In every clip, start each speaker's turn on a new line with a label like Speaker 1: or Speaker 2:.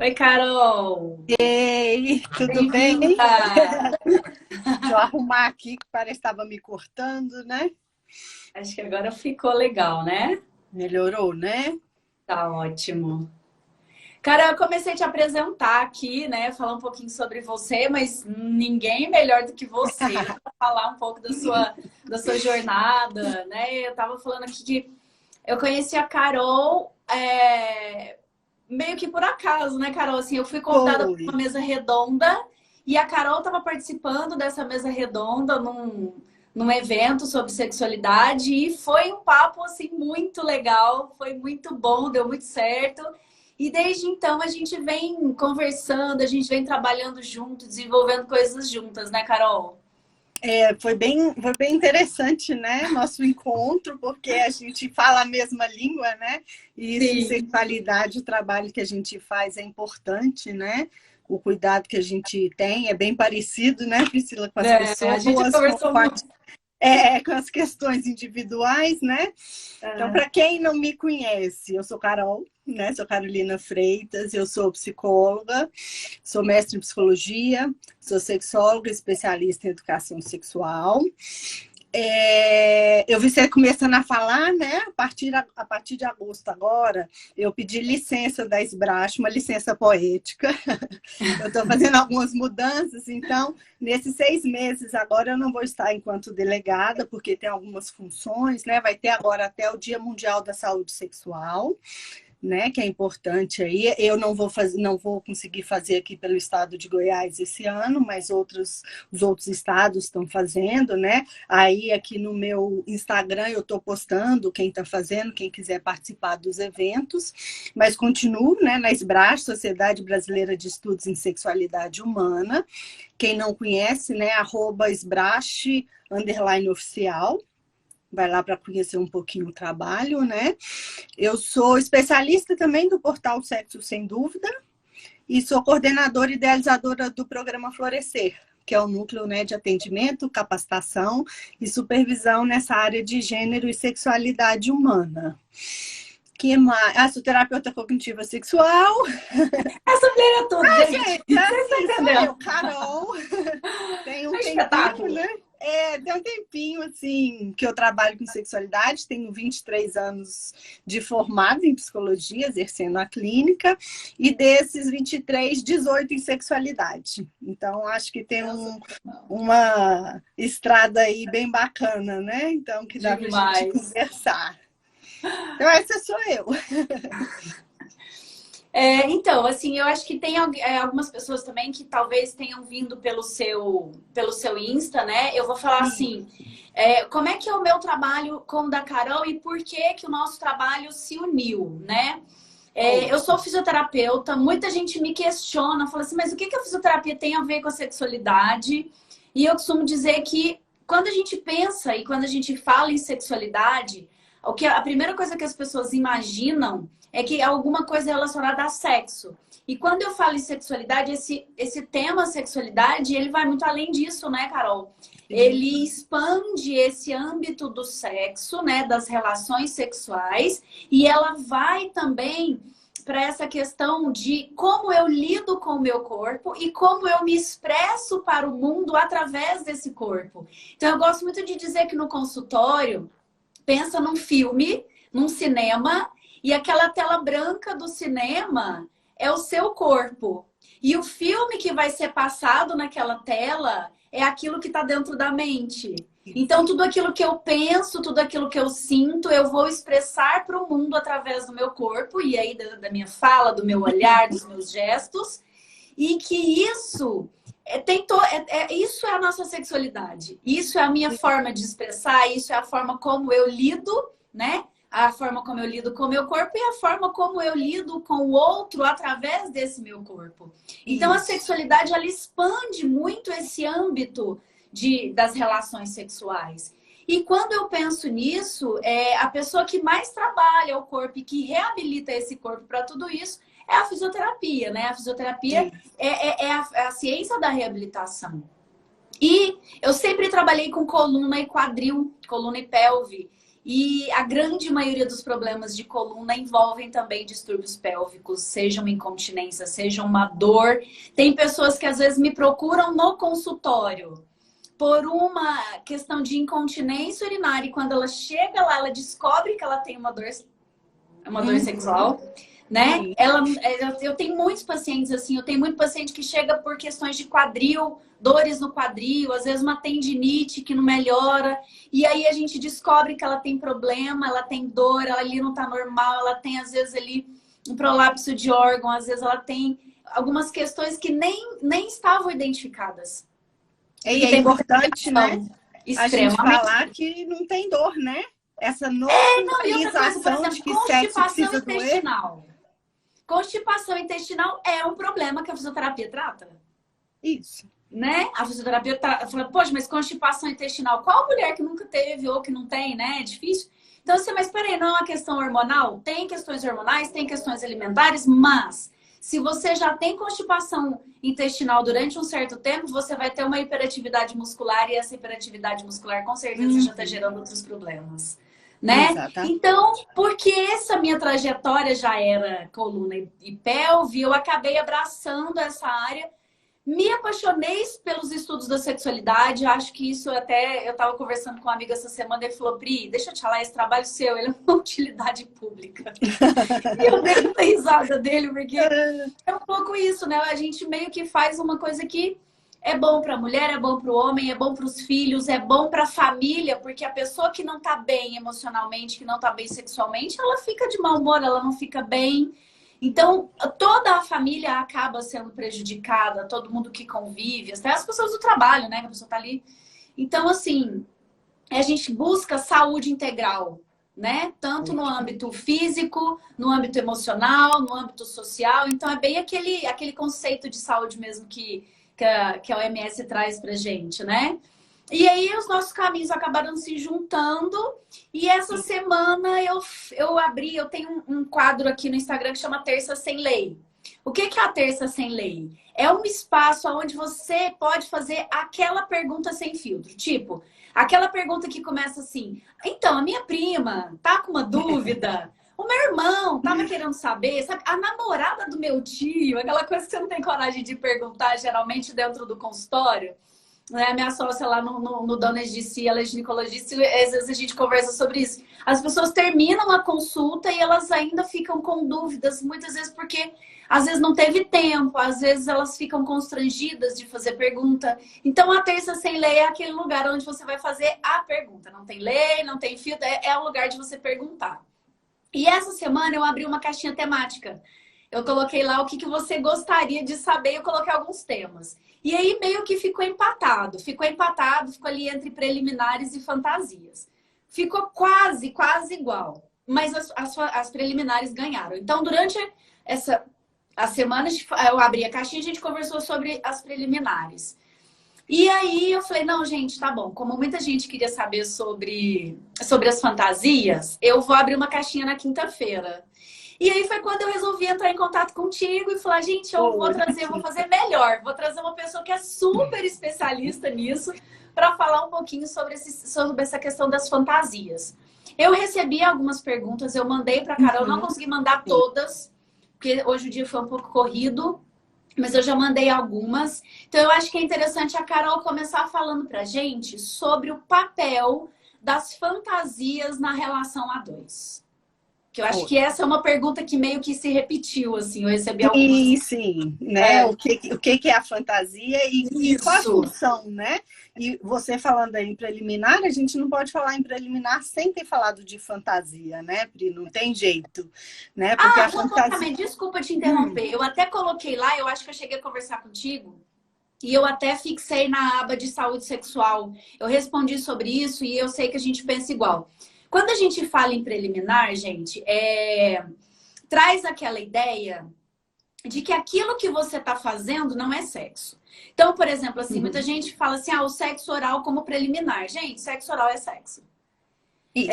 Speaker 1: Oi, Carol!
Speaker 2: Ei, tudo bem?
Speaker 1: Bem-vinda!
Speaker 2: Deixa eu arrumar aqui, que parece que estava me cortando, né?
Speaker 1: Acho que agora ficou legal, né?
Speaker 2: Melhorou, né?
Speaker 1: Tá ótimo. Carol, eu comecei a te apresentar aqui, né? Falar um pouquinho sobre você, mas ninguém melhor do que você para falar um pouco da sua jornada, né? Eu tava falando aqui que eu conheci a Carol meio que por acaso, né, Carol? Assim, eu fui convidada para
Speaker 2: Foi.
Speaker 1: uma mesa redonda e a Carol estava participando dessa mesa redonda num evento sobre sexualidade e foi um papo assim muito legal, foi muito bom, deu muito certo. E desde então a gente vem conversando, a gente vem trabalhando junto, desenvolvendo coisas juntas, né, Carol?
Speaker 2: Foi bem interessante, né? Nosso encontro, porque a gente fala a mesma língua, né? E isso em
Speaker 1: Sim.
Speaker 2: sexualidade, o trabalho que a gente faz é importante, né? O cuidado que a gente tem é bem parecido, né, Priscila, com as
Speaker 1: É, a gente
Speaker 2: pessoas,
Speaker 1: conversou muito.
Speaker 2: com as questões individuais, né? Então, para quem não me conhece, eu sou Carol, né? Sou Carolina Freitas, eu sou psicóloga, sou mestre em psicologia, sou sexóloga, especialista em educação sexual. Eu vi você começando a falar, né? A partir de agosto agora, eu pedi licença da Esbrache, uma licença poética. Eu estou fazendo algumas mudanças, então, nesses 6 meses agora eu não vou estar enquanto delegada, porque tem algumas funções, né? Vai ter agora até o Dia Mundial da Saúde Sexual, né, que é importante aí. Eu não vou conseguir fazer aqui pelo estado de Goiás esse ano, mas os outros estados estão fazendo, né? Aí aqui no meu Instagram eu estou postando quem está fazendo, quem quiser participar dos eventos, mas continuo, né, na SBRASH, Sociedade Brasileira de Estudos em Sexualidade Humana. Quem não conhece, né, @SBRASH_oficial. Vai lá para conhecer um pouquinho o trabalho, né? Eu sou especialista também do portal Sexo Sem Dúvida e sou coordenadora e idealizadora do programa Florescer, que é o núcleo, né, de atendimento, capacitação e supervisão nessa área de gênero e sexualidade humana. Que mais? Ah, sou terapeuta cognitiva sexual.
Speaker 1: Essa mulher é tudo, gente.
Speaker 2: Gente,
Speaker 1: Você está
Speaker 2: assim, sou
Speaker 1: entendendo?
Speaker 2: eu, Carol. Tem
Speaker 1: É
Speaker 2: um
Speaker 1: um
Speaker 2: tempinho,
Speaker 1: espetáculo.
Speaker 2: né? Tem um tempinho, assim, que eu trabalho com sexualidade, tenho 23 anos de formada em psicologia, exercendo a clínica, e desses 23, 18 em sexualidade. Então, acho que tem uma estrada aí bem bacana, né? Então, que dá pra gente
Speaker 1: Demais.
Speaker 2: conversar. Então, essa sou eu.
Speaker 1: Então, assim, eu acho que tem algumas pessoas também que talvez tenham vindo pelo seu Insta, né? Eu vou falar assim, como é que é o meu trabalho com o da Carol e por que que o nosso trabalho se uniu, né? Eu sou fisioterapeuta, muita gente me questiona, fala assim, mas o que que a fisioterapia tem a ver com a sexualidade? E eu costumo dizer que quando a gente pensa e quando a gente fala em sexualidade, a primeira coisa que as pessoas imaginam é que é alguma coisa relacionada a sexo. E quando eu falo em sexualidade, esse tema sexualidade, ele vai muito além disso, né, Carol? Ele expande esse âmbito do sexo, né, das relações sexuais, e ela vai também para essa questão de como eu lido com o meu corpo e como eu me expresso para o mundo através desse corpo. Então, eu gosto muito de dizer que no consultório, pensa num filme, num cinema, e aquela tela branca do cinema é o seu corpo. E o filme que vai ser passado naquela tela é aquilo que está dentro da mente. Então, tudo aquilo que eu penso, tudo aquilo que eu sinto, eu vou expressar para o mundo através do meu corpo, e aí da minha fala, do meu olhar, dos meus gestos, e que isso é a nossa sexualidade. Isso é a minha forma de expressar, isso é a forma como eu lido, né? A forma como eu lido com o meu corpo e a forma como eu lido com o outro através desse meu corpo. Então, a sexualidade, ela expande muito esse âmbito das relações sexuais. E quando eu penso nisso, a pessoa que mais trabalha o corpo e que reabilita esse corpo para tudo isso é a fisioterapia, né? A fisioterapia é a ciência da reabilitação. E eu sempre trabalhei com coluna e quadril, coluna e pelve. E a grande maioria dos problemas de coluna envolvem também distúrbios pélvicos, seja uma incontinência, seja uma dor. Tem pessoas que às vezes me procuram no consultório por uma questão de incontinência urinária. E quando ela chega lá, ela descobre que ela tem uma dor sexual, né? Eu tenho muitos pacientes assim, eu tenho muito paciente que chega por questões de quadril, dores no quadril, às vezes uma tendinite que não melhora, e aí a gente descobre que ela tem problema, ela tem dor, ela ali não tá normal, ela tem às vezes ali um prolapso de órgão, às vezes ela tem algumas questões que nem estavam identificadas.
Speaker 2: E é importante, né? A gente
Speaker 1: Extremamente.
Speaker 2: falar que não tem dor, né? Essa normalização de que sexo precisa doer.
Speaker 1: Constipação intestinal é um problema que a fisioterapia trata.
Speaker 2: Isso.
Speaker 1: Né? A fisioterapia fala, poxa, mas constipação intestinal, qual mulher que nunca teve ou que não tem, né? É difícil. Então, assim, mas peraí, não é uma questão hormonal? Tem questões hormonais, tem questões alimentares, mas se você já tem constipação intestinal durante um certo tempo, você vai ter uma hiperatividade muscular e essa hiperatividade muscular com certeza já está gerando outros problemas. Né?
Speaker 2: Exatamente.
Speaker 1: Então, porque essa minha trajetória já era coluna e pelve, eu acabei abraçando essa área, me apaixonei pelos estudos da sexualidade, acho que isso até, eu estava conversando com uma amiga essa semana, ele falou, Pri, deixa eu te falar, esse trabalho seu, ele é uma utilidade pública. E eu dei uma risada dele, porque é um pouco isso, né? A gente meio que faz uma coisa que é bom para a mulher, é bom para o homem, é bom para os filhos, é bom para a família, porque a pessoa que não está bem emocionalmente, que não está bem sexualmente, ela fica de mau humor, ela não fica bem. Então, toda a família acaba sendo prejudicada, todo mundo que convive, até as pessoas do trabalho, né? Que a pessoa tá ali. Então, assim, a gente busca saúde integral, né? Tanto no âmbito físico, no âmbito emocional, no âmbito social. Então, é bem aquele conceito de saúde mesmo que a OMS traz pra gente, né? E aí os nossos caminhos acabaram se juntando e essa semana eu tenho um quadro aqui no Instagram que chama Terça Sem Lei. O que é a Terça Sem Lei? É um espaço onde você pode fazer aquela pergunta sem filtro. Tipo, aquela pergunta que começa assim, então, a minha prima tá com uma dúvida... O meu irmão tava querendo saber, sabe? A namorada do meu tio, aquela coisa que você não tem coragem de perguntar, geralmente dentro do consultório. Né? A minha sócia lá no Donas de Si, ela é ginecologista, e às vezes a gente conversa sobre isso. As pessoas terminam a consulta e elas ainda ficam com dúvidas, muitas vezes porque às vezes não teve tempo, às vezes elas ficam constrangidas de fazer pergunta. Então a Terça Sem Lei é aquele lugar onde você vai fazer a pergunta. Não tem lei, não tem filtro, é o lugar de você perguntar. E essa semana eu abri uma caixinha temática. Eu coloquei lá o que você gostaria de saber, eu coloquei alguns temas. E aí meio que ficou empatado, ficou ali entre preliminares e fantasias. Ficou quase igual, mas as preliminares ganharam. Então, durante as semanas, eu abri a caixinha e a gente conversou sobre as preliminares. E aí eu falei, não, gente, tá bom. Como muita gente queria saber sobre as fantasias, eu vou abrir uma caixinha na quinta-feira. E aí foi quando eu resolvi entrar em contato contigo e falar, gente, eu vou fazer melhor. Vou trazer uma pessoa que é super especialista nisso para falar um pouquinho sobre essa questão das fantasias. Eu recebi algumas perguntas, eu mandei para a Carol, não consegui mandar todas, porque hoje o dia foi um pouco corrido. Mas eu já mandei algumas. Então, eu acho que é interessante a Carol começar falando pra gente sobre o papel das fantasias na relação a dois. Que eu acho que essa é uma pergunta que meio que se repetiu, assim. Eu recebi algumas.
Speaker 2: Sim, né? O que é a fantasia e qual a função, né? E você falando aí em preliminar, a gente não pode falar em preliminar sem ter falado de fantasia, né, Pri? Não tem jeito, né? Porque a fantasia...
Speaker 1: Desculpa te interromper. Eu até coloquei lá, eu acho que eu cheguei a conversar contigo, e eu até fixei na aba de saúde sexual. Eu respondi sobre isso e eu sei que a gente pensa igual. Quando a gente fala em preliminar, gente, traz aquela ideia de que aquilo que você está fazendo não é sexo. Então, por exemplo, assim, muita gente fala assim, o sexo oral como preliminar. Gente, sexo oral é sexo.
Speaker 2: Isso.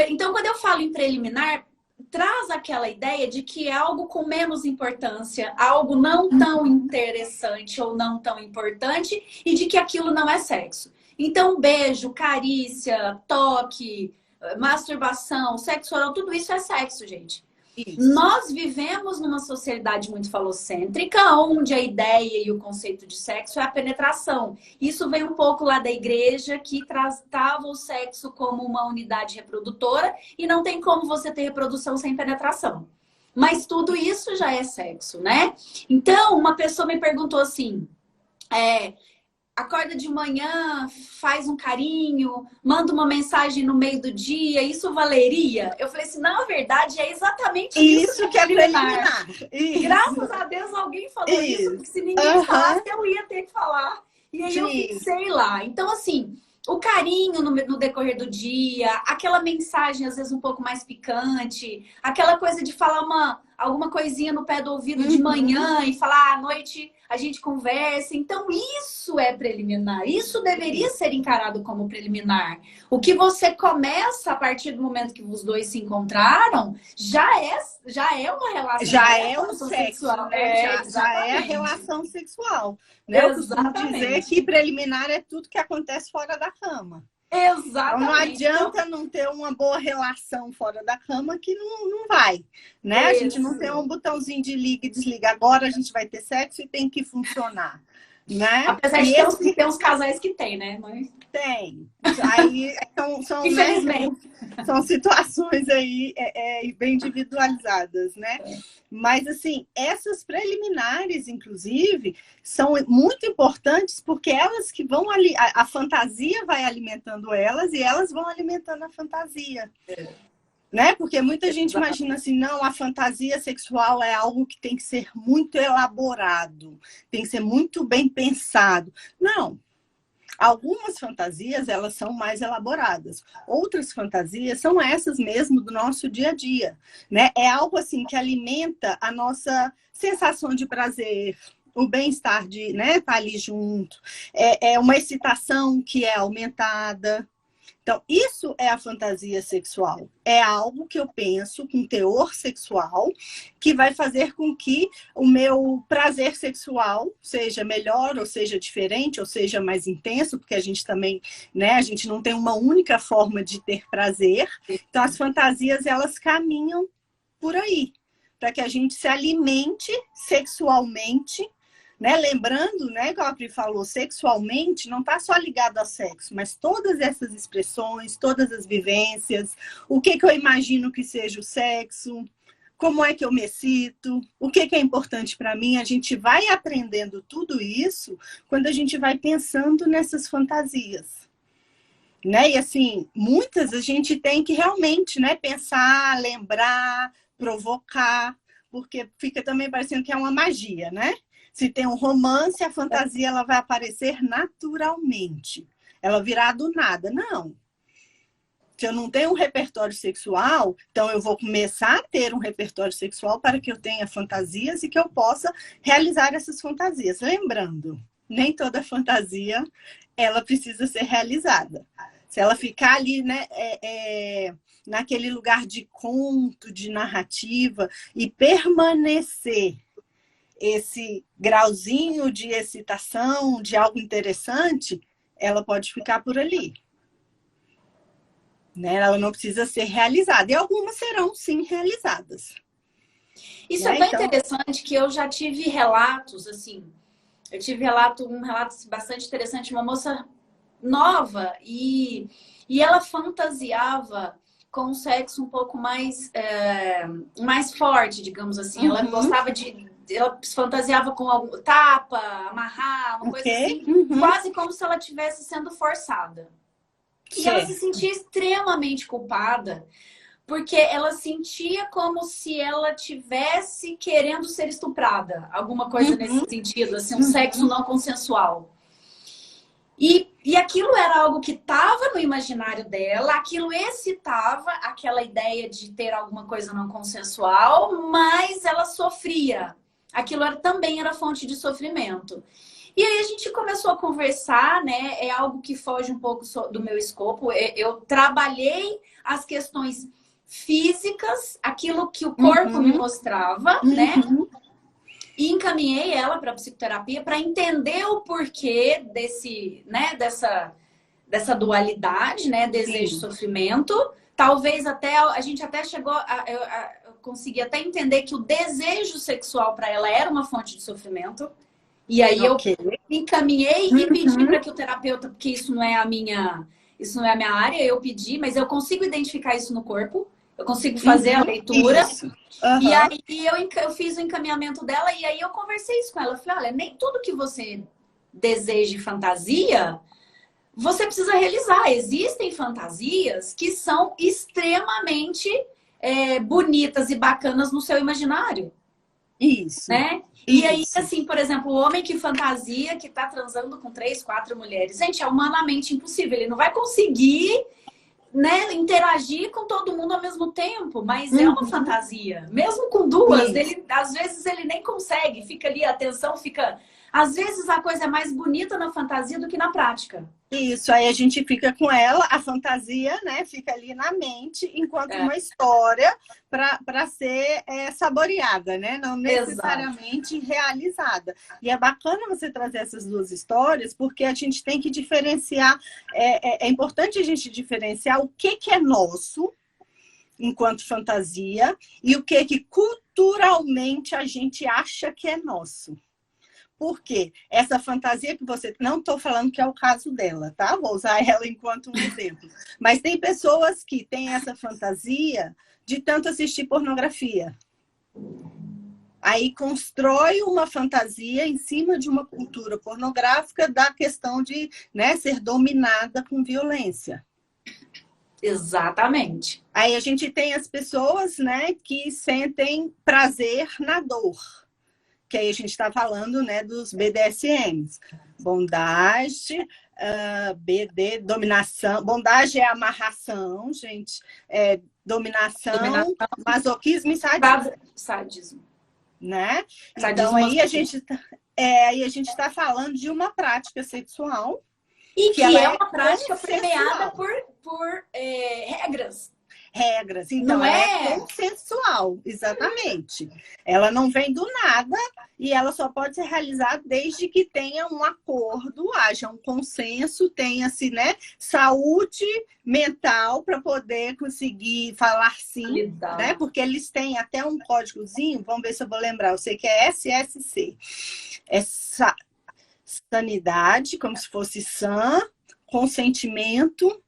Speaker 1: Então, quando eu falo em preliminar, traz aquela ideia de que é algo com menos importância, algo não tão interessante ou não tão importante e de que aquilo não é sexo. Então, beijo, carícia, toque, masturbação, sexo oral, tudo isso é sexo, gente. Isso. Nós vivemos numa sociedade muito falocêntrica, onde a ideia e o conceito de sexo é a penetração. Isso vem um pouco lá da igreja, que tratava o sexo como uma unidade reprodutora e não tem como você ter reprodução sem penetração. Mas tudo isso já é sexo, né? Então, uma pessoa me perguntou assim... acorda de manhã, faz um carinho, manda uma mensagem no meio do dia, isso valeria? Eu falei assim, na verdade, é exatamente isso
Speaker 2: que é preliminar.
Speaker 1: Graças a Deus alguém falou isso, porque se ninguém falasse, eu ia ter que falar. E aí eu fixei lá. Então, assim, o carinho no decorrer do dia, aquela mensagem, às vezes, um pouco mais picante, aquela coisa de falar alguma coisinha no pé do ouvido de manhã e falar à noite... a gente conversa. Então, isso é preliminar. Isso deveria ser encarado como preliminar. O que você começa a partir do momento que os dois se encontraram, já é uma relação.
Speaker 2: Já é um sexo sexual. Já é a relação sexual. Né? Eu costumo dizer que preliminar é tudo que acontece fora da cama.
Speaker 1: Exatamente.
Speaker 2: Então, não adianta não ter uma boa relação fora da cama que não vai, né? A gente não tem um botãozinho de liga e desliga. Agora a gente vai ter sexo e tem que funcionar, né?
Speaker 1: Apesar de ter uns casais que tem, né? Mas...
Speaker 2: Tem. Aí são situações aí bem individualizadas, né? Mas, assim, essas preliminares, inclusive, são muito importantes porque elas que vão ali, a fantasia vai alimentando elas e elas vão alimentando a fantasia. Né? Porque muita gente imagina assim, não, a fantasia sexual é algo que tem que ser muito elaborado, tem que ser muito bem pensado. Não. Algumas fantasias, elas são mais elaboradas. Outras fantasias são essas mesmo do nosso dia a dia, né? É algo assim que alimenta a nossa sensação de prazer, o bem-estar de, né, estar ali junto. É uma excitação que é aumentada. Então, isso é a fantasia sexual. É algo que eu penso com teor sexual que vai fazer com que o meu prazer sexual seja melhor, ou seja diferente, ou seja mais intenso, porque a gente também, né, a gente não tem uma única forma de ter prazer. Então, as fantasias, elas caminham por aí, para que a gente se alimente sexualmente, né? Lembrando, né, que a Pri falou, sexualmente não está só ligado a sexo, mas todas essas expressões, todas as vivências, o que eu imagino que seja o sexo, como é que eu me excito, o que é importante para mim, a gente vai aprendendo tudo isso quando a gente vai pensando nessas fantasias. Né? E assim, muitas a gente tem que realmente, né, pensar, lembrar, provocar, porque fica também parecendo que é uma magia, né? Se tem um romance, a fantasia ela vai aparecer naturalmente. Ela virá do nada. Não. Se eu não tenho um repertório sexual, então eu vou começar a ter um repertório sexual para que eu tenha fantasias e que eu possa realizar essas fantasias. Lembrando, nem toda fantasia ela precisa ser realizada. Se ela ficar ali, né, naquele lugar de conto, de narrativa, e permanecer esse grauzinho de excitação, de algo interessante, ela pode ficar por ali. Né? Ela não precisa ser realizada. E algumas serão, sim, realizadas.
Speaker 1: Isso é bem interessante, que eu já tive relatos, assim. Eu tive um relato bastante interessante, uma moça nova, e ela fantasiava com um sexo um pouco mais forte, digamos assim. Ela gostava ela fantasiava com algum tapa, amarrar, uma coisa assim, quase como se ela estivesse sendo forçada. E ela se sentia extremamente culpada, porque ela sentia como se ela tivesse querendo ser estuprada, alguma coisa nesse sentido, assim, um sexo não consensual. E aquilo era algo que estava no imaginário dela, aquilo excitava aquela ideia de ter alguma coisa não consensual, mas ela sofria. Aquilo também era fonte de sofrimento. E aí a gente começou a conversar, né? É algo que foge um pouco do meu escopo. Eu trabalhei as questões físicas, aquilo que o corpo me mostrava, né? E encaminhei ela para a psicoterapia para entender o porquê dessa dualidade, né? Desejo e
Speaker 2: Sim.
Speaker 1: sofrimento. Talvez até a gente até chegou eu consegui até entender que o desejo sexual para ela era uma fonte de sofrimento. E aí eu
Speaker 2: Ok.
Speaker 1: me encaminhei e pedi
Speaker 2: Uhum.
Speaker 1: para que o terapeuta, porque isso não é a minha área, eu pedi, mas eu consigo identificar isso no corpo. Eu consigo fazer a
Speaker 2: Uhum.
Speaker 1: leitura.
Speaker 2: Isso.
Speaker 1: E
Speaker 2: Aham.
Speaker 1: aí eu fiz o encaminhamento dela e aí eu conversei isso com ela. Eu falei, olha, nem tudo que você deseja e fantasia, você precisa realizar. Existem fantasias que são extremamente bonitas e bacanas no seu imaginário,
Speaker 2: Isso.
Speaker 1: né? E aí,
Speaker 2: Isso.
Speaker 1: assim, por exemplo, o homem que fantasia, que tá transando com 3, 4 mulheres. Gente, é humanamente impossível. Ele não vai conseguir, né, interagir com todo mundo ao mesmo tempo, mas é uma
Speaker 2: Uhum.
Speaker 1: fantasia. Mesmo com duas,
Speaker 2: Isso.
Speaker 1: às vezes ele nem consegue, fica ali, a atenção fica. Às vezes a coisa é mais bonita na fantasia do que na prática.
Speaker 2: Isso, aí a gente fica com ela, a fantasia, né, fica ali na mente, enquanto
Speaker 1: É,
Speaker 2: uma história para ser saboreada, né, não
Speaker 1: exato.
Speaker 2: necessariamente realizada. E é bacana você trazer essas duas histórias, porque a gente tem que diferenciar, é importante a gente diferenciar o que é nosso, enquanto fantasia, e o que culturalmente a gente acha que é nosso. Por quê? Essa fantasia que você... Não estou falando que é o caso dela, tá? Vou usar ela enquanto um exemplo. Mas tem pessoas que têm essa fantasia de tanto assistir pornografia. Aí constrói uma fantasia em cima de uma cultura pornográfica da questão de, né, ser dominada com violência.
Speaker 1: Exatamente.
Speaker 2: Aí a gente tem as pessoas, né, que sentem prazer na dor. Que aí a gente está falando, né, dos BDSMs. Bondage, BD, dominação. Bondage é amarração, gente. Dominação,
Speaker 1: Dominação,
Speaker 2: masoquismo e sadismo.
Speaker 1: sadismo.
Speaker 2: Né? Então,
Speaker 1: Sadismo
Speaker 2: aí
Speaker 1: masculino.
Speaker 2: a gente tá falando de uma prática sexual
Speaker 1: E
Speaker 2: que
Speaker 1: que
Speaker 2: ela
Speaker 1: é
Speaker 2: é
Speaker 1: uma prática permeada
Speaker 2: consensual.
Speaker 1: por regras.
Speaker 2: Regras. Então,
Speaker 1: Não
Speaker 2: ela é
Speaker 1: é?
Speaker 2: consensual, exatamente. Ela não vem do nada e ela só pode ser realizada desde que tenha um acordo, haja um consenso, tenha-se, né, saúde mental para poder conseguir falar sim, né? Porque eles têm até um códigozinho, vamos ver se eu vou lembrar, eu sei que é SSC. É sanidade, como se fosse sã, consentimento.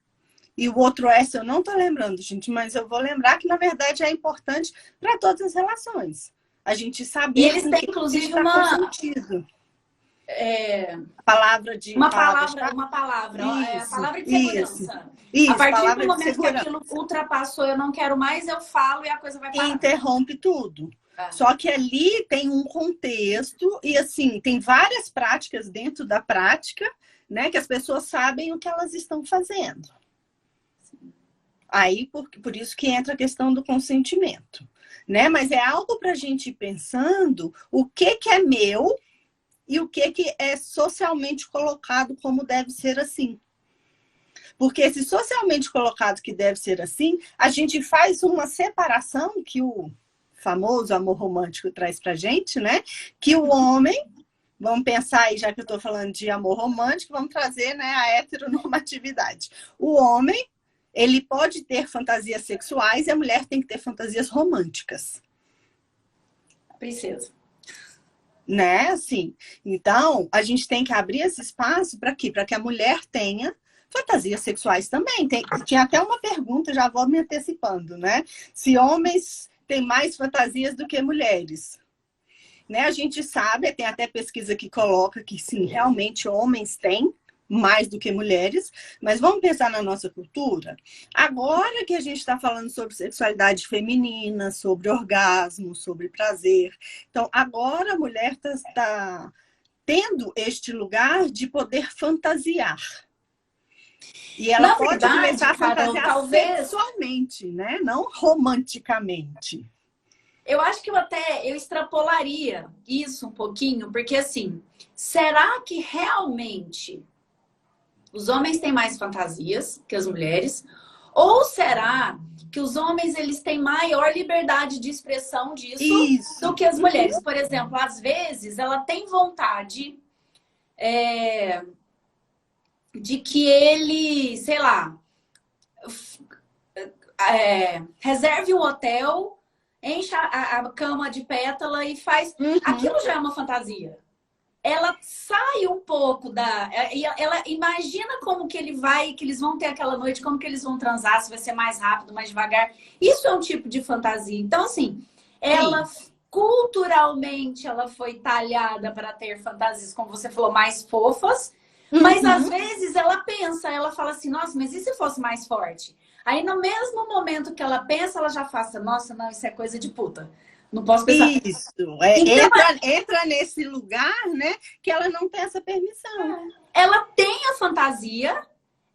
Speaker 2: E o outro S eu não estou lembrando, gente, mas eu vou lembrar que, na verdade, é importante para todas as relações. A gente
Speaker 1: E
Speaker 2: saber
Speaker 1: eles
Speaker 2: com
Speaker 1: têm,
Speaker 2: que a gente
Speaker 1: inclusive,
Speaker 2: está consentido. A palavra de
Speaker 1: uma
Speaker 2: palavra-chave.
Speaker 1: palavra, a
Speaker 2: Isso,
Speaker 1: palavra de
Speaker 2: isso.
Speaker 1: segurança. A
Speaker 2: Isso,
Speaker 1: partir do
Speaker 2: palavra de
Speaker 1: momento que
Speaker 2: segurança.
Speaker 1: aquilo ultrapassou, eu não quero mais, eu falo e a coisa vai
Speaker 2: E
Speaker 1: parar.
Speaker 2: interrompe tudo. Só que ali tem um contexto e, assim, tem várias práticas dentro da prática, né, que as pessoas sabem o que elas estão fazendo. Aí, por isso que entra a questão do consentimento, né? Mas é algo para a gente ir pensando o que é meu e o que é socialmente colocado como deve ser assim. Porque esse socialmente colocado que deve ser assim, a gente faz uma separação que o famoso amor romântico traz para a gente, né? Que o homem, vamos pensar aí, já que eu estou falando de amor romântico, vamos trazer, né, a heteronormatividade. O homem, ele pode ter fantasias sexuais e a mulher tem que ter fantasias românticas.
Speaker 1: Princesa.
Speaker 2: Né? Assim, então, a gente tem que abrir esse espaço para quê? Para que a mulher tenha fantasias sexuais também. Tinha até uma pergunta, já vou me antecipando, né? Se homens têm mais fantasias do que mulheres. Né? A gente sabe, tem até pesquisa que coloca que sim, realmente homens têm mais do que mulheres, mas vamos pensar na nossa cultura? Agora que a gente está falando sobre sexualidade feminina, sobre orgasmo, sobre prazer, então agora a mulher está tendo este lugar de poder fantasiar. E ela
Speaker 1: Na
Speaker 2: pode
Speaker 1: verdade,
Speaker 2: começar a
Speaker 1: Carol,
Speaker 2: fantasiar
Speaker 1: talvez...
Speaker 2: sexualmente, né? Não romanticamente.
Speaker 1: Eu acho que eu extrapolaria isso um pouquinho, porque assim, será que realmente os homens têm mais fantasias que as mulheres? Ou será que os homens eles têm maior liberdade de expressão disso do que as mulheres? Por exemplo, às vezes ela tem vontade de que ele, sei lá, reserve um hotel, encha a cama de pétala e faz. Aquilo já é uma fantasia. Ela sai um pouco da. Ela imagina como que que eles vão ter aquela noite, como que eles vão transar, se vai ser mais rápido, mais devagar. Isso é um tipo de fantasia. Então, assim, ela culturalmente ela foi talhada para ter fantasias, como você falou, mais fofas. Mas às vezes ela pensa, ela fala assim, nossa, mas e se fosse mais forte? Aí no mesmo momento que ela pensa, ela já faça, nossa, não, isso é coisa de puta. Não posso pensar.
Speaker 2: Isso,
Speaker 1: Então,
Speaker 2: entra nesse lugar, né, que ela não tem essa permissão.
Speaker 1: Ela tem a fantasia,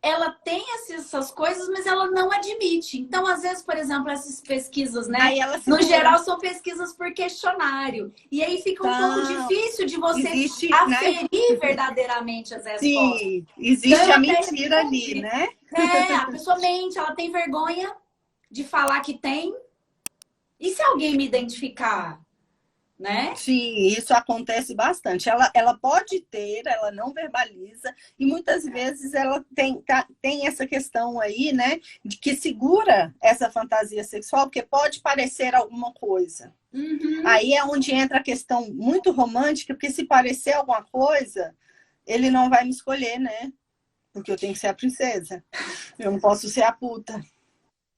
Speaker 1: ela tem essas coisas, mas ela não admite. Então, às vezes, por exemplo, essas pesquisas, né?
Speaker 2: Aí ela
Speaker 1: no geral, são pesquisas por questionário. E aí fica um pouco difícil de você aferir verdadeiramente as respostas.
Speaker 2: Sim, existe a mentira ali, né?
Speaker 1: A pessoa mente, ela tem vergonha de falar que tem. E se alguém me identificar? Né?
Speaker 2: Sim, isso acontece bastante. Ela pode ter, ela não verbaliza, e muitas vezes ela tem essa questão aí, né, de que segura essa fantasia sexual, porque pode parecer alguma coisa. Aí é onde entra a questão muito romântica, porque se parecer alguma coisa, ele não vai me escolher, né? Porque eu tenho que ser a princesa. Eu não posso ser a puta.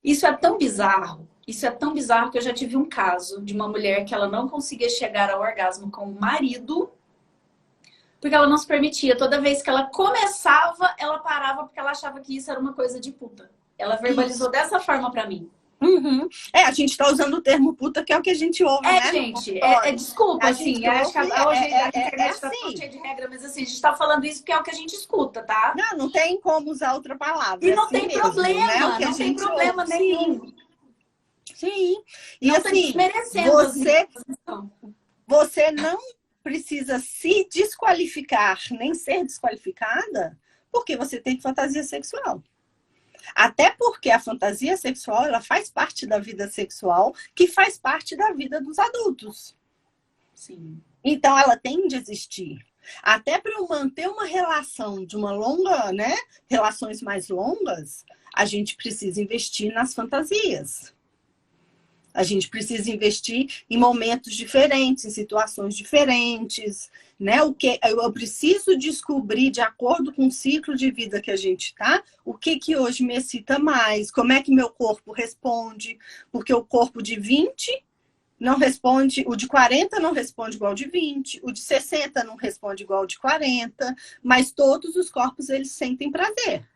Speaker 1: Isso é tão bizarro. Isso é tão bizarro que eu já tive um caso de uma mulher que ela não conseguia chegar ao orgasmo com o marido porque ela não se permitia. Toda vez que ela começava, ela parava porque ela achava que isso era uma coisa de puta. Ela verbalizou dessa forma pra mim.
Speaker 2: A gente tá usando o termo puta, que é o que a gente ouve, né?
Speaker 1: Gente, desculpa, assim, acho que hoje a internet tá tão cheia de regra, mas assim, a gente tá falando isso porque é o que a gente escuta, tá?
Speaker 2: Não tem como usar outra palavra.
Speaker 1: E não tem problema, né? Não tem problema nenhum.
Speaker 2: Sim. E
Speaker 1: não
Speaker 2: assim, você não precisa se desqualificar, nem ser desqualificada, porque você tem fantasia sexual. Até porque a fantasia sexual, ela faz parte da vida sexual, que faz parte da vida dos adultos.
Speaker 1: Sim.
Speaker 2: Então, ela tem de existir. Até para eu manter uma relação de uma longa, né? Relações mais longas, a gente precisa investir nas fantasias. A gente precisa investir em momentos diferentes, em situações diferentes, né? O que eu preciso descobrir, de acordo com o ciclo de vida que a gente tá, o que hoje me excita mais, como é que meu corpo responde, porque o corpo de 20 não responde, o de 40 não responde igual ao de 20, o de 60 não responde igual ao de 40, mas todos os corpos eles sentem prazer.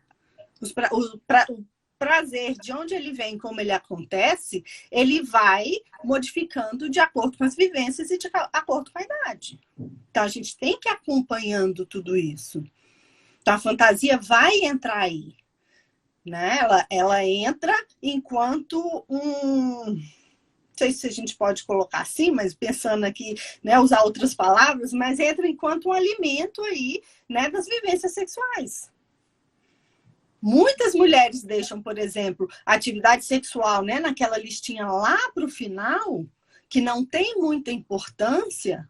Speaker 2: O prazer, de onde ele vem, como ele acontece, ele vai modificando de acordo com as vivências e de acordo com a idade. Então, a gente tem que ir acompanhando tudo isso. Então, a fantasia vai entrar aí. Né? Ela entra enquanto não sei se a gente pode colocar assim, mas pensando aqui, né, usar outras palavras, mas entra enquanto um alimento aí, né, das vivências sexuais. Muitas mulheres deixam, por exemplo, a atividade sexual, né, naquela listinha lá para o final, que não tem muita importância,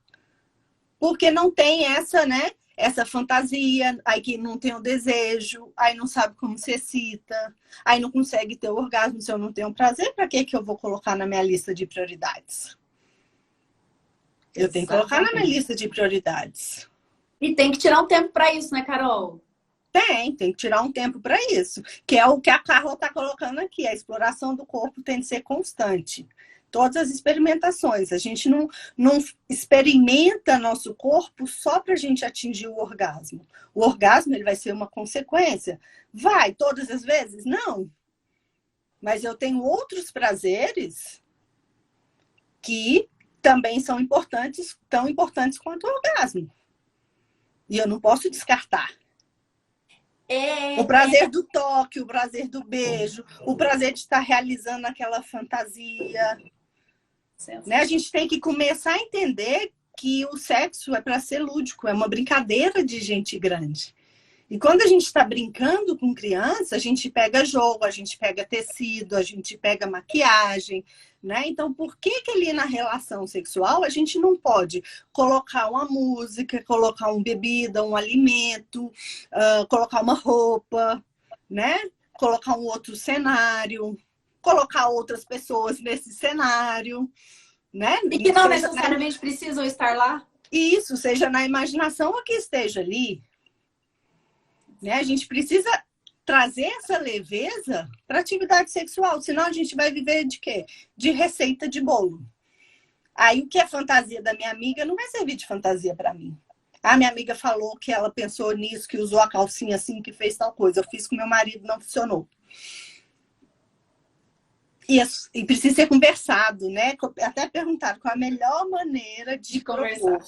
Speaker 2: porque não tem essa, né, essa fantasia, aí que não tem o desejo, aí não sabe como se excita, aí não consegue ter o orgasmo se eu não tenho prazer, para que eu vou colocar na minha lista de prioridades? Eu tenho que colocar na minha lista de prioridades.
Speaker 1: E tem que tirar um tempo para isso, né, Carol?
Speaker 2: Tem que tirar um tempo para isso, que é o que a Carla está colocando aqui. A exploração do corpo tem de ser constante. Todas as experimentações. A gente não experimenta nosso corpo só para a gente atingir o orgasmo. O orgasmo ele vai ser uma consequência. Vai, todas as vezes? Não. Mas eu tenho outros prazeres que também são importantes, tão importantes quanto o orgasmo. E eu não posso descartar. O prazer do toque, o prazer do beijo, o prazer de estar realizando aquela fantasia. Né? A gente tem que começar a entender que o sexo é para ser lúdico, é uma brincadeira de gente grande. E quando a gente está brincando com criança, a gente pega jogo, a gente pega tecido, a gente pega maquiagem, né? Então, por que que ali na relação sexual a gente não pode colocar uma música, colocar uma bebida, um alimento, colocar uma roupa, né? Colocar um outro cenário, colocar outras pessoas nesse cenário, né?
Speaker 1: E que não necessariamente precisam estar lá?
Speaker 2: Isso, seja na imaginação ou que esteja ali. Né? A gente precisa trazer essa leveza para a atividade sexual, senão a gente vai viver de quê? De receita de bolo. Aí o que é fantasia da minha amiga não vai servir de fantasia para mim. A minha amiga falou que ela pensou nisso, que usou a calcinha assim, que fez tal coisa. Eu fiz com meu marido, não funcionou. E precisa ser conversado, né? Até perguntaram qual a melhor maneira de conversar.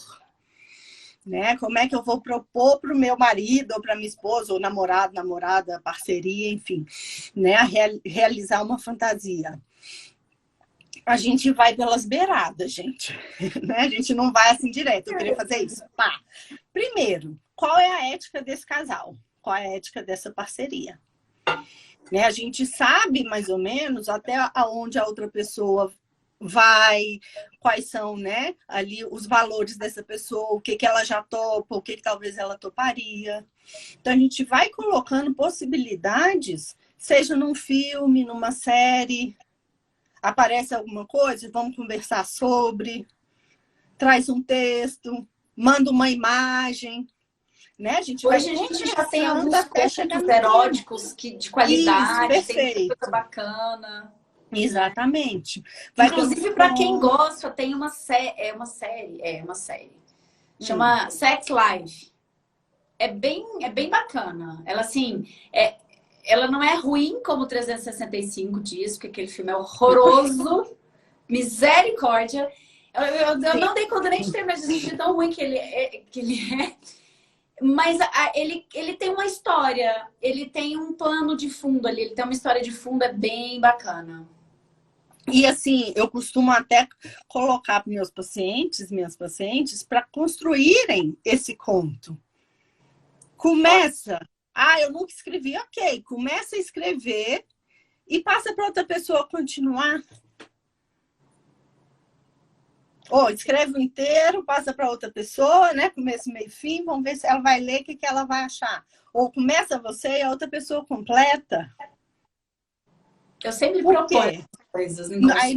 Speaker 2: Né? Como é que eu vou propor para o meu marido, ou para minha esposa, ou namorado, namorada, parceria, enfim, né? Realizar uma fantasia. A gente vai pelas beiradas, gente. Né? A gente não vai assim direto. Eu queria fazer isso. Pá. Primeiro, qual é a ética desse casal? Qual é a ética dessa parceria? Né? A gente sabe, mais ou menos, até aonde a outra pessoa vai, quais são, né, ali os valores dessa pessoa, o que que ela já topa, o que que talvez ela toparia. Então a gente vai colocando possibilidades, seja num filme, numa série, aparece alguma coisa, vamos conversar sobre, traz um texto, manda uma imagem, né? A gente
Speaker 1: Hoje a gente já tem alguns contos eróticos de qualidade,
Speaker 2: isso, perfeito.
Speaker 1: Tem coisa bacana.
Speaker 2: Exatamente.
Speaker 1: Inclusive, para quem gosta, tem uma série. Chama Sex Life. É bem bacana. Ela, assim, ela não é ruim como 365 dias, porque aquele filme é horroroso. Misericórdia. Eu não dei conta nem de terminar de assistir tão ruim que ele é. Mas ele tem uma história, ele tem um plano de fundo ali, ele tem uma história de fundo, é bem bacana.
Speaker 2: E assim, eu costumo até colocar para minhas pacientes, para construírem esse conto. Começa. Eu nunca escrevi, ok. Começa a escrever e passa para outra pessoa continuar. Ou escreve o inteiro, passa para outra pessoa, né? Começo, meio, fim, vamos ver se ela vai ler, o que ela vai achar. Ou começa você e a outra pessoa completa.
Speaker 1: Eu sempre proponho coisas.
Speaker 2: Aí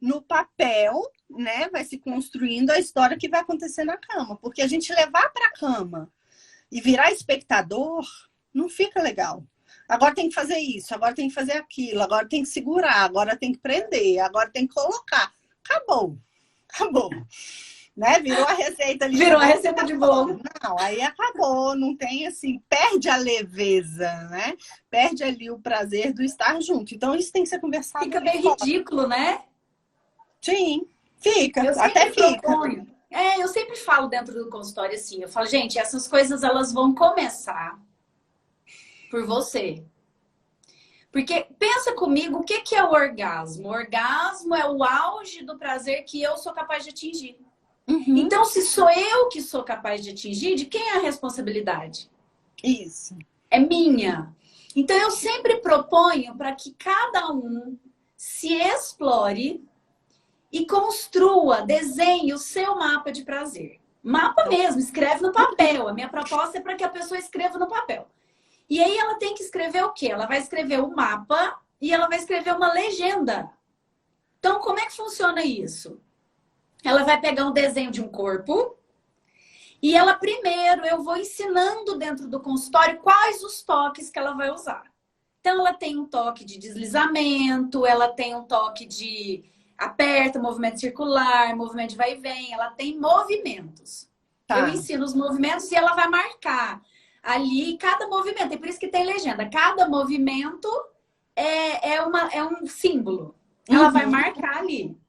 Speaker 2: no papel, né, vai se construindo a história que vai acontecer na cama. Porque a gente levar para a cama e virar espectador, não fica legal. Agora tem que fazer isso, agora tem que fazer aquilo, agora tem que segurar, agora tem que prender, agora tem que colocar. Acabou. Né? Virou a receita ali.
Speaker 1: Virou a receita de bolo.
Speaker 2: Não, aí acabou, não tem assim, perde a leveza, né? Perde ali o prazer do estar junto. Então isso tem que ser conversado.
Speaker 1: Fica bem ridículo, né?
Speaker 2: Sim, fica, até fica.
Speaker 1: Eu sempre falo dentro do consultório assim, eu falo, gente, essas coisas elas vão começar por você. Porque pensa comigo, o que é o orgasmo? O orgasmo é o auge do prazer que eu sou capaz de atingir.
Speaker 2: Uhum.
Speaker 1: Então, se sou eu que sou capaz de atingir, de quem é a responsabilidade?
Speaker 2: Isso.
Speaker 1: É minha. Então, eu sempre proponho para que cada um se explore e construa, desenhe o seu mapa de prazer. Mapa mesmo, escreve no papel. A minha proposta é para que a pessoa escreva no papel. E aí ela tem que escrever o quê? Ela vai escrever o mapa e ela vai escrever uma legenda. Então, como é que funciona isso? Ela vai pegar um desenho de um corpo e ela primeiro, eu vou ensinando dentro do consultório quais os toques que ela vai usar. Então, ela tem um toque de deslizamento, ela tem um toque de aperta, movimento circular, movimento de vai e vem, ela tem movimentos. Tá. Eu ensino os movimentos e ela vai marcar ali cada movimento. E por isso que tem legenda. Cada movimento é um símbolo. Ela vai marcar ali.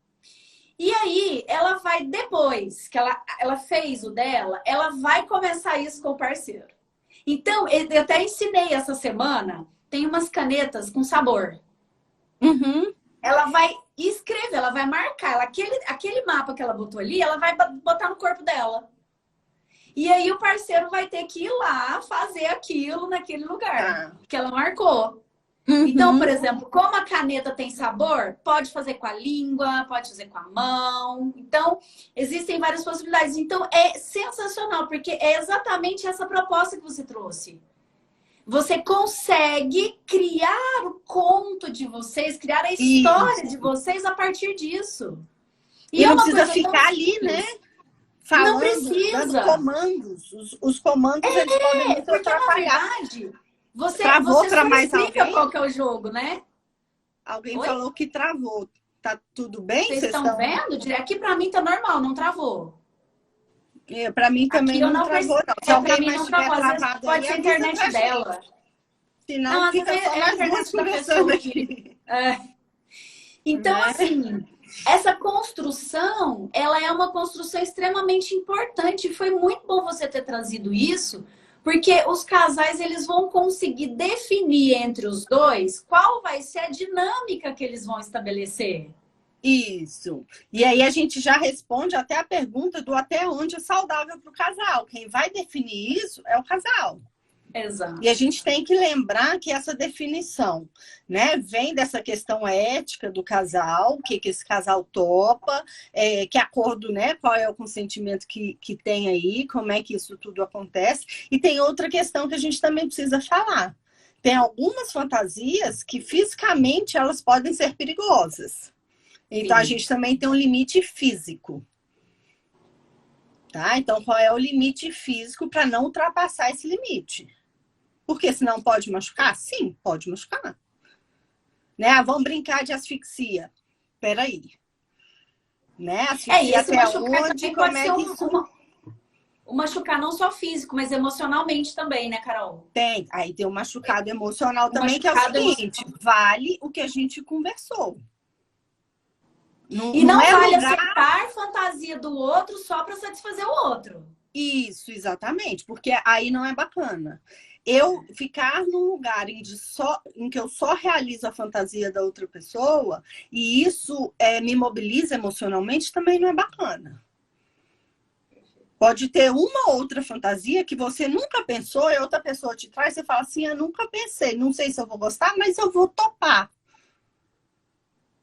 Speaker 1: E aí, ela vai, depois que ela fez o dela, ela vai começar isso com o parceiro. Então, eu até ensinei essa semana, tem umas canetas com sabor.
Speaker 2: Uhum.
Speaker 1: Ela vai escrever, ela vai marcar. Aquele mapa que ela botou ali, ela vai botar no corpo dela. E aí o parceiro vai ter que ir lá fazer aquilo naquele lugar que ela marcou. Então, por exemplo, como a caneta tem sabor, pode fazer com a língua, pode fazer com a mão. Então, existem várias possibilidades. Então, é sensacional, porque é exatamente essa proposta que você trouxe. Você consegue criar o conto de vocês, criar a história de vocês a partir disso.
Speaker 2: E não precisa ficar ali, né? Falando,
Speaker 1: não precisa.
Speaker 2: Dando comandos. Os comandos, eles podem muito atrapalhar.
Speaker 1: Na verdade, você
Speaker 2: travou para mais
Speaker 1: explica
Speaker 2: alguém?
Speaker 1: qual que é o jogo, né?
Speaker 2: Alguém falou que travou. Tá tudo bem?
Speaker 1: Vocês estão vendo? Aqui para mim tá normal, não travou.
Speaker 2: Para mim também não travou, não. Se alguém mais estiver travado,
Speaker 1: pode ser a internet dela.
Speaker 2: Senão fica só nós duas conversando aqui.
Speaker 1: Então, assim, essa construção, ela é uma construção extremamente importante. Foi muito bom você ter trazido isso, porque os casais, eles vão conseguir definir entre os dois qual vai ser a dinâmica que eles vão estabelecer.
Speaker 2: Isso. E aí a gente já responde até a pergunta do até onde é saudável para o casal. Quem vai definir isso é o casal.
Speaker 1: Exato.
Speaker 2: E a gente tem que lembrar que essa definição, né, vem dessa questão ética do casal, que esse casal topa, que acordo, né, qual é o consentimento que tem aí, como é que isso tudo acontece. E tem outra questão que a gente também precisa falar. Tem algumas fantasias que fisicamente elas podem ser perigosas. Então, a gente também tem um limite físico. Tá? Então, qual é o limite físico para não ultrapassar esse limite? Porque senão pode machucar? Sim, pode machucar. Né? Vamos brincar de asfixia. Peraí. Né? Asfixia até onde? Como é que
Speaker 1: o machucar não só físico, mas emocionalmente também, né, Carol?
Speaker 2: Tem. Aí tem o machucado emocional também, que é o seguinte, vale o que a gente conversou.
Speaker 1: E não vale aceitar fantasia do outro só para satisfazer o outro.
Speaker 2: Isso, exatamente. Porque aí não é bacana. Eu ficar num lugar em que eu só realizo a fantasia da outra pessoa e isso me mobiliza emocionalmente também não é bacana. Pode ter uma outra fantasia que você nunca pensou e outra pessoa te traz e você fala assim, eu nunca pensei, não sei se eu vou gostar, mas eu vou topar.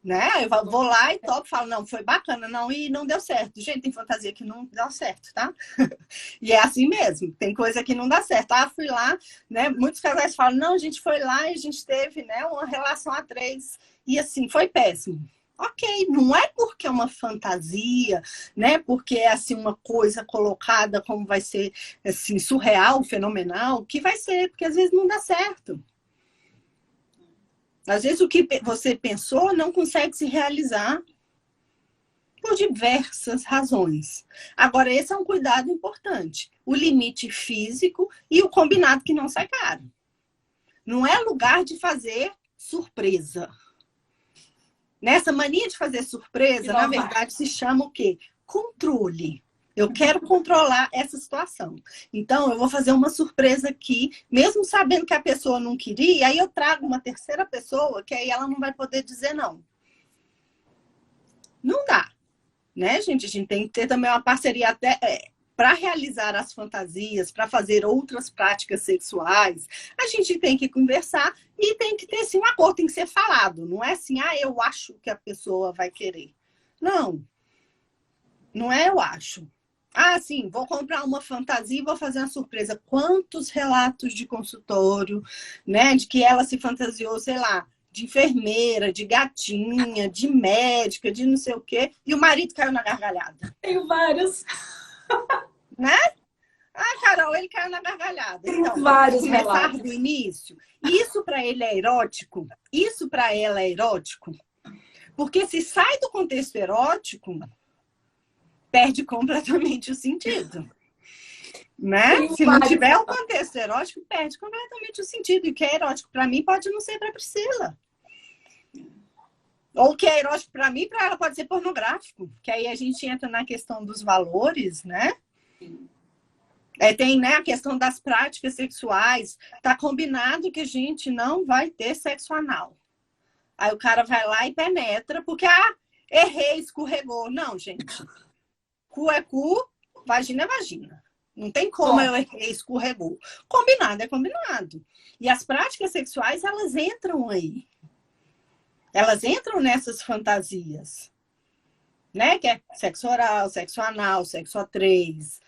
Speaker 2: Né? Eu vou lá e topo, falo, não, foi bacana, não, e não deu certo. Gente, tem fantasia que não dá certo, tá? E é assim mesmo, tem coisa que não dá certo. Ah, fui lá, né? Muitos casais falam, não, a gente foi lá e a gente teve, né, uma relação a três, e assim, foi péssimo. Ok, não é porque é uma fantasia, né? Porque é assim uma coisa colocada como vai ser assim, surreal, fenomenal, que vai ser, porque às vezes não dá certo. Às vezes o que você pensou não consegue se realizar por diversas razões. Agora, esse é um cuidado importante. O limite físico e o combinado que não sai caro. Não é lugar de fazer surpresa. Nessa mania de fazer surpresa, na verdade, se chama o quê? Controle. Eu quero controlar essa situação. Então, eu vou fazer uma surpresa aqui, mesmo sabendo que a pessoa não queria, aí eu trago uma terceira pessoa, que aí ela não vai poder dizer não. Não dá. Né, gente? A gente tem que ter também uma parceria até para realizar as fantasias, para fazer outras práticas sexuais. A gente tem que conversar e tem que ter, sim, um acordo, tem que ser falado. Não é assim, eu acho que a pessoa vai querer. Não. Não é eu acho. Sim, vou comprar uma fantasia e vou fazer uma surpresa. Quantos relatos de consultório, né, de que ela se fantasiou, sei lá, de enfermeira, de gatinha, de médica, de não sei o quê, e o marido caiu na gargalhada.
Speaker 1: Tenho vários.
Speaker 2: Né? Carol, ele caiu na gargalhada. Então,
Speaker 1: vários
Speaker 2: começar do início. Isso para ele é erótico? Isso para ela é erótico? Porque se sai do contexto erótico, perde completamente o sentido. Né? Se não tiver o contexto erótico, perde completamente o sentido. E o que é erótico para mim pode não ser para Priscila. Ou o que é erótico para mim, para ela pode ser pornográfico. Que aí a gente entra na questão dos valores, né? Tem, né, a questão das práticas sexuais. Tá combinado que a gente não vai ter sexo anal. Aí o cara vai lá e penetra, porque, errei, escorregou. Não, gente. Cu é cu, vagina é vagina. Não tem como eu errei, escorregou. Combinado é combinado. E as práticas sexuais, elas entram aí. Elas entram nessas fantasias. Né? Que é sexo oral, sexo anal, sexo a três,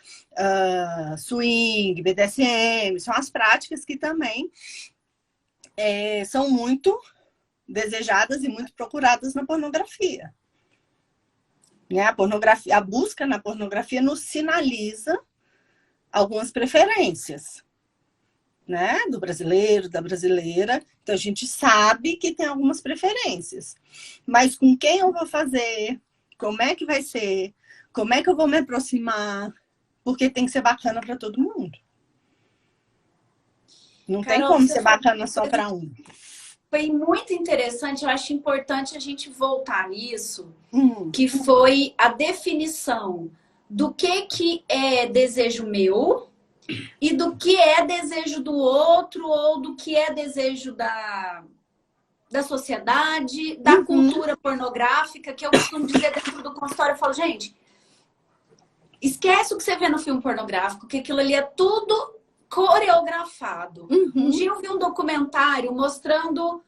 Speaker 2: swing, BDSM. São as práticas que também são muito desejadas e muito procuradas na pornografia. Né? A busca na pornografia nos sinaliza algumas preferências, né? Do brasileiro, da brasileira. Então, a gente sabe que tem algumas preferências. Mas com quem eu vou fazer? Como é que vai ser? Como é que eu vou me aproximar? Porque tem que ser bacana para todo mundo. Não tem como ser bacana só para um.
Speaker 1: Foi muito interessante, eu acho importante a gente voltar nisso, que foi a definição do que é desejo meu e do que é desejo do outro ou do que é desejo da sociedade, da cultura pornográfica, que eu costumo dizer dentro do consultório, eu falo, gente, esquece o que você vê no filme pornográfico, que aquilo ali é tudo coreografado. Um dia eu vi um documentário mostrando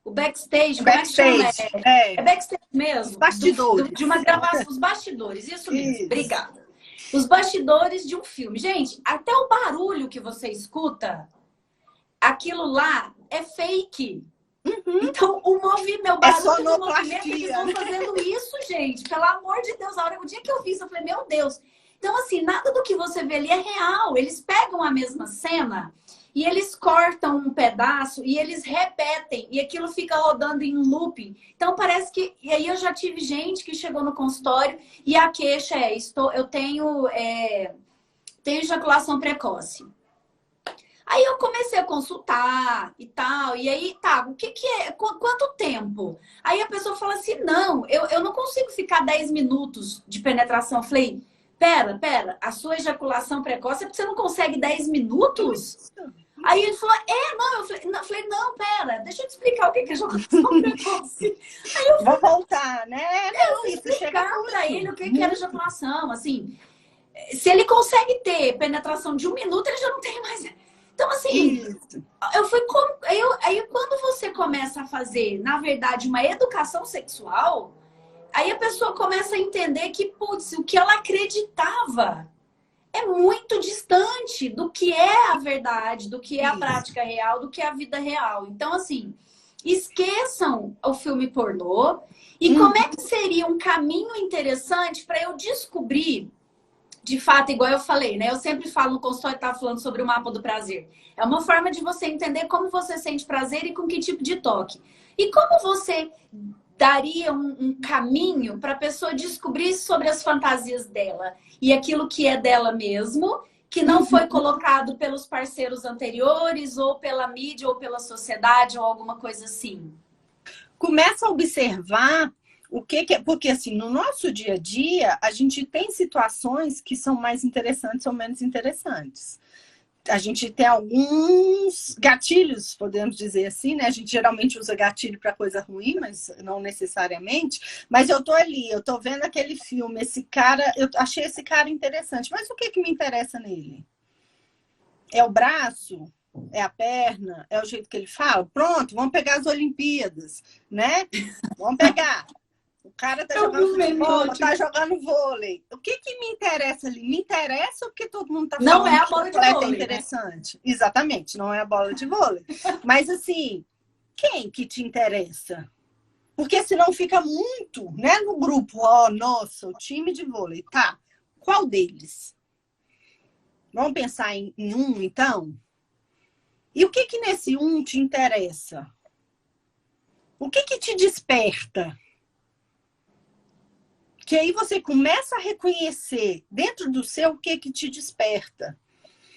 Speaker 1: o backstage.
Speaker 2: Backstage.
Speaker 1: É backstage mesmo.
Speaker 2: Os bastidores.
Speaker 1: De uma gravação. Os bastidores, isso mesmo.
Speaker 2: Isso.
Speaker 1: Obrigada. Os bastidores de um filme. Gente, até o barulho que você escuta, aquilo lá é fake. Então, o movimento, meu barulho do movimento, eles vão fazendo isso, gente. Pelo amor de Deus. O dia que eu vi isso, eu falei, meu Deus. Então, assim, nada do que você vê ali é real. Eles pegam a mesma cena e eles cortam um pedaço e eles repetem. E aquilo fica rodando em looping. Então, parece que... E aí, eu já tive gente que chegou no consultório e a queixa é... Eu tenho ejaculação precoce. Aí, eu comecei a consultar e tal. E aí, tá, o que é? Quanto tempo? Aí, a pessoa fala assim, não, eu não consigo ficar 10 minutos de penetração. Eu falei... Pera, a sua ejaculação precoce é porque você não consegue 10 minutos? Aí ele falou, eu falei, não, pera, deixa eu te explicar o que é ejaculação precoce. Aí eu
Speaker 2: vou voltar, né?
Speaker 1: Não, explicar pra ele o que era ejaculação, assim. Se ele consegue ter penetração de 1 minuto, ele já não tem mais... Então, assim, aí quando você começa a fazer, na verdade, uma educação sexual... Aí a pessoa começa a entender que, putz, o que ela acreditava é muito distante do que é a verdade, do que é a prática real, do que é a vida real. Então, assim, esqueçam o filme pornô. E como é que seria um caminho interessante para eu descobrir, de fato, igual eu falei, né? Eu sempre falo no consultório, estava falando sobre o mapa do prazer. É uma forma de você entender como você sente prazer e com que tipo de toque. E como você... daria um caminho para a pessoa descobrir sobre as fantasias dela e aquilo que é dela mesmo, que não foi colocado pelos parceiros anteriores, ou pela mídia, ou pela sociedade, ou alguma coisa assim.
Speaker 2: Começa a observar o que é... Porque, assim, no nosso dia a dia, a gente tem situações que são mais interessantes ou menos interessantes. A gente tem alguns gatilhos, podemos dizer assim, né? A gente geralmente usa gatilho para coisa ruim, mas não necessariamente. Mas eu tô ali, eu tô vendo aquele filme, esse cara, eu achei esse cara interessante. Mas o que me interessa nele? É o braço? É a perna? É o jeito que ele fala? Pronto, vamos pegar as Olimpíadas, né? Vamos pegar. O cara tá jogando futebol, tá jogando vôlei. O que me interessa ali? Me interessa porque todo mundo tá falando
Speaker 1: não é a bola de vôlei,
Speaker 2: é interessante. Né? Exatamente, não é a bola de vôlei. Mas assim, quem que te interessa? Porque senão fica muito, né, no grupo. Nossa, o time de vôlei. Tá, qual deles? Vamos pensar em um, então? E o que nesse um te interessa? O que te desperta? Que aí você começa a reconhecer dentro do seu o que te desperta.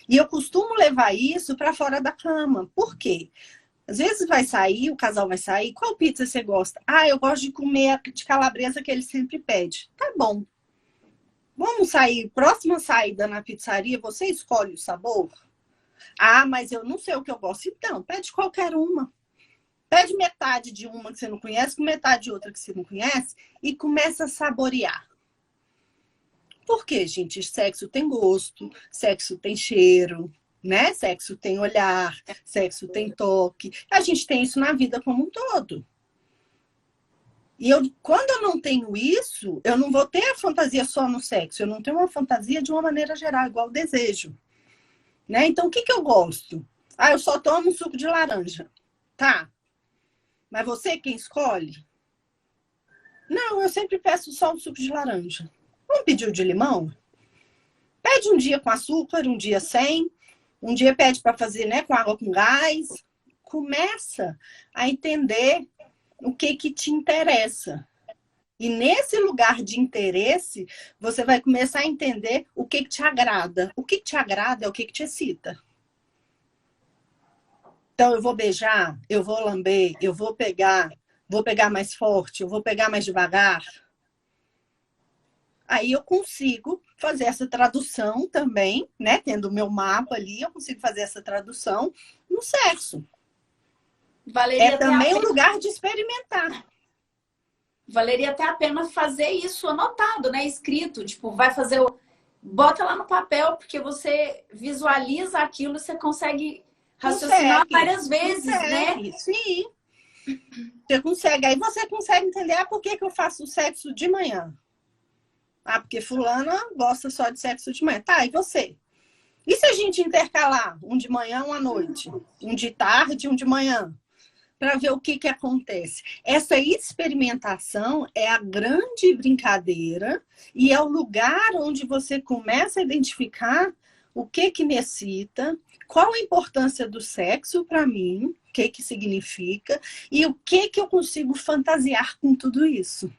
Speaker 2: E eu costumo levar isso para fora da cama. Por quê? Às vezes vai sair, o casal vai sair. Qual pizza você gosta? Eu gosto de comer a de calabresa que ele sempre pede. Tá bom. Vamos sair, próxima saída na pizzaria, você escolhe o sabor? Mas eu não sei o que eu gosto. Então, pede qualquer uma. Pede metade de uma que você não conhece, com metade de outra que você não conhece e começa a saborear. Por quê, gente? Sexo tem gosto, sexo tem cheiro, né? Sexo tem olhar, sexo tem toque. A gente tem isso na vida como um todo. E quando eu não tenho isso, eu não vou ter a fantasia só no sexo. Eu não tenho uma fantasia de uma maneira geral, igual o desejo. Né? Então, o que eu gosto? Eu só tomo um suco de laranja. Tá. Mas você quem escolhe? Não, eu sempre peço só um suco de laranja. Vamos pedir o de limão? Pede um dia com açúcar, um dia sem. Um dia pede para fazer, né, com água com gás. Começa a entender o que te interessa. E nesse lugar de interesse, você vai começar a entender o que te agrada. O que te agrada é o que te excita. Então, eu vou beijar, eu vou lamber, eu vou pegar mais forte, eu vou pegar mais devagar. Aí eu consigo fazer essa tradução também, né? Tendo o meu mapa ali, eu consigo fazer essa tradução no sexo. É também um lugar de experimentar.
Speaker 1: Valeria até a pena fazer isso anotado, né? Escrito. Tipo, vai fazer o... Bota lá no papel, porque você visualiza aquilo e você consegue raciocinar várias vezes, né?
Speaker 2: Sim. Você consegue. Aí você consegue entender por que eu faço sexo de manhã. Porque fulana gosta só de sexo de manhã. Tá, e você? E se a gente intercalar um de manhã, um à noite? Um de tarde, um de manhã? Para ver o que acontece. Essa experimentação é a grande brincadeira e é o lugar onde você começa a identificar o que me excita, qual a importância do sexo para mim, o que significa e o que eu consigo fantasiar com tudo isso.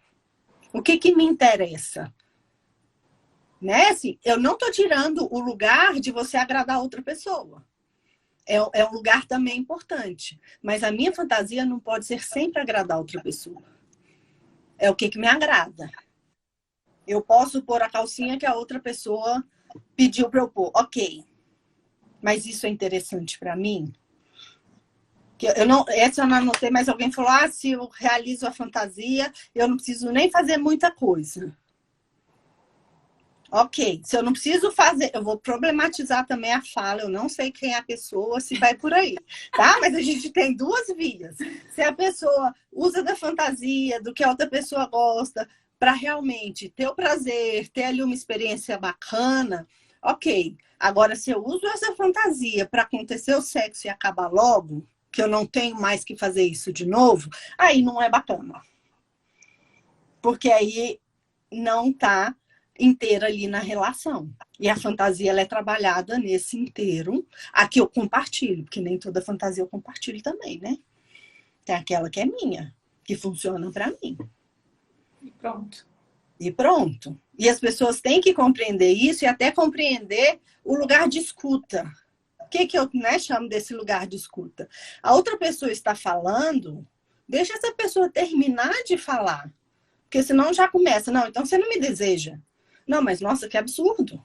Speaker 2: O que me interessa. Né? Assim, eu não estou tirando o lugar de você agradar outra pessoa. É um lugar também importante. Mas a minha fantasia não pode ser sempre agradar outra pessoa. É o que me agrada. Eu posso pôr a calcinha que a outra pessoa pediu para eu pôr. Ok. Mas isso é interessante para mim? Essa eu não anotei, mas alguém falou, se eu realizo a fantasia, eu não preciso nem fazer muita coisa. Ok, se eu não preciso fazer, eu vou problematizar também a fala, eu não sei quem é a pessoa, se vai por aí, tá? Mas a gente tem duas vias. Se a pessoa usa da fantasia, do que a outra pessoa gosta, para realmente ter o prazer, ter ali uma experiência bacana, ok. Agora, se eu uso essa fantasia para acontecer o sexo e acabar logo, que eu não tenho mais que fazer isso de novo, aí não é bacana. Porque aí não tá inteira ali na relação. E a fantasia ela é trabalhada nesse inteiro. Aqui eu compartilho, porque nem toda fantasia eu compartilho também, né? Tem aquela que é minha, que funciona para mim.
Speaker 1: E pronto.
Speaker 2: E pronto. E as pessoas têm que compreender isso e até compreender o lugar de escuta. O que eu chamo desse lugar de escuta? A outra pessoa está falando, deixa essa pessoa terminar de falar. Porque senão já começa. Não, então você não me deseja. Não, mas nossa, que absurdo.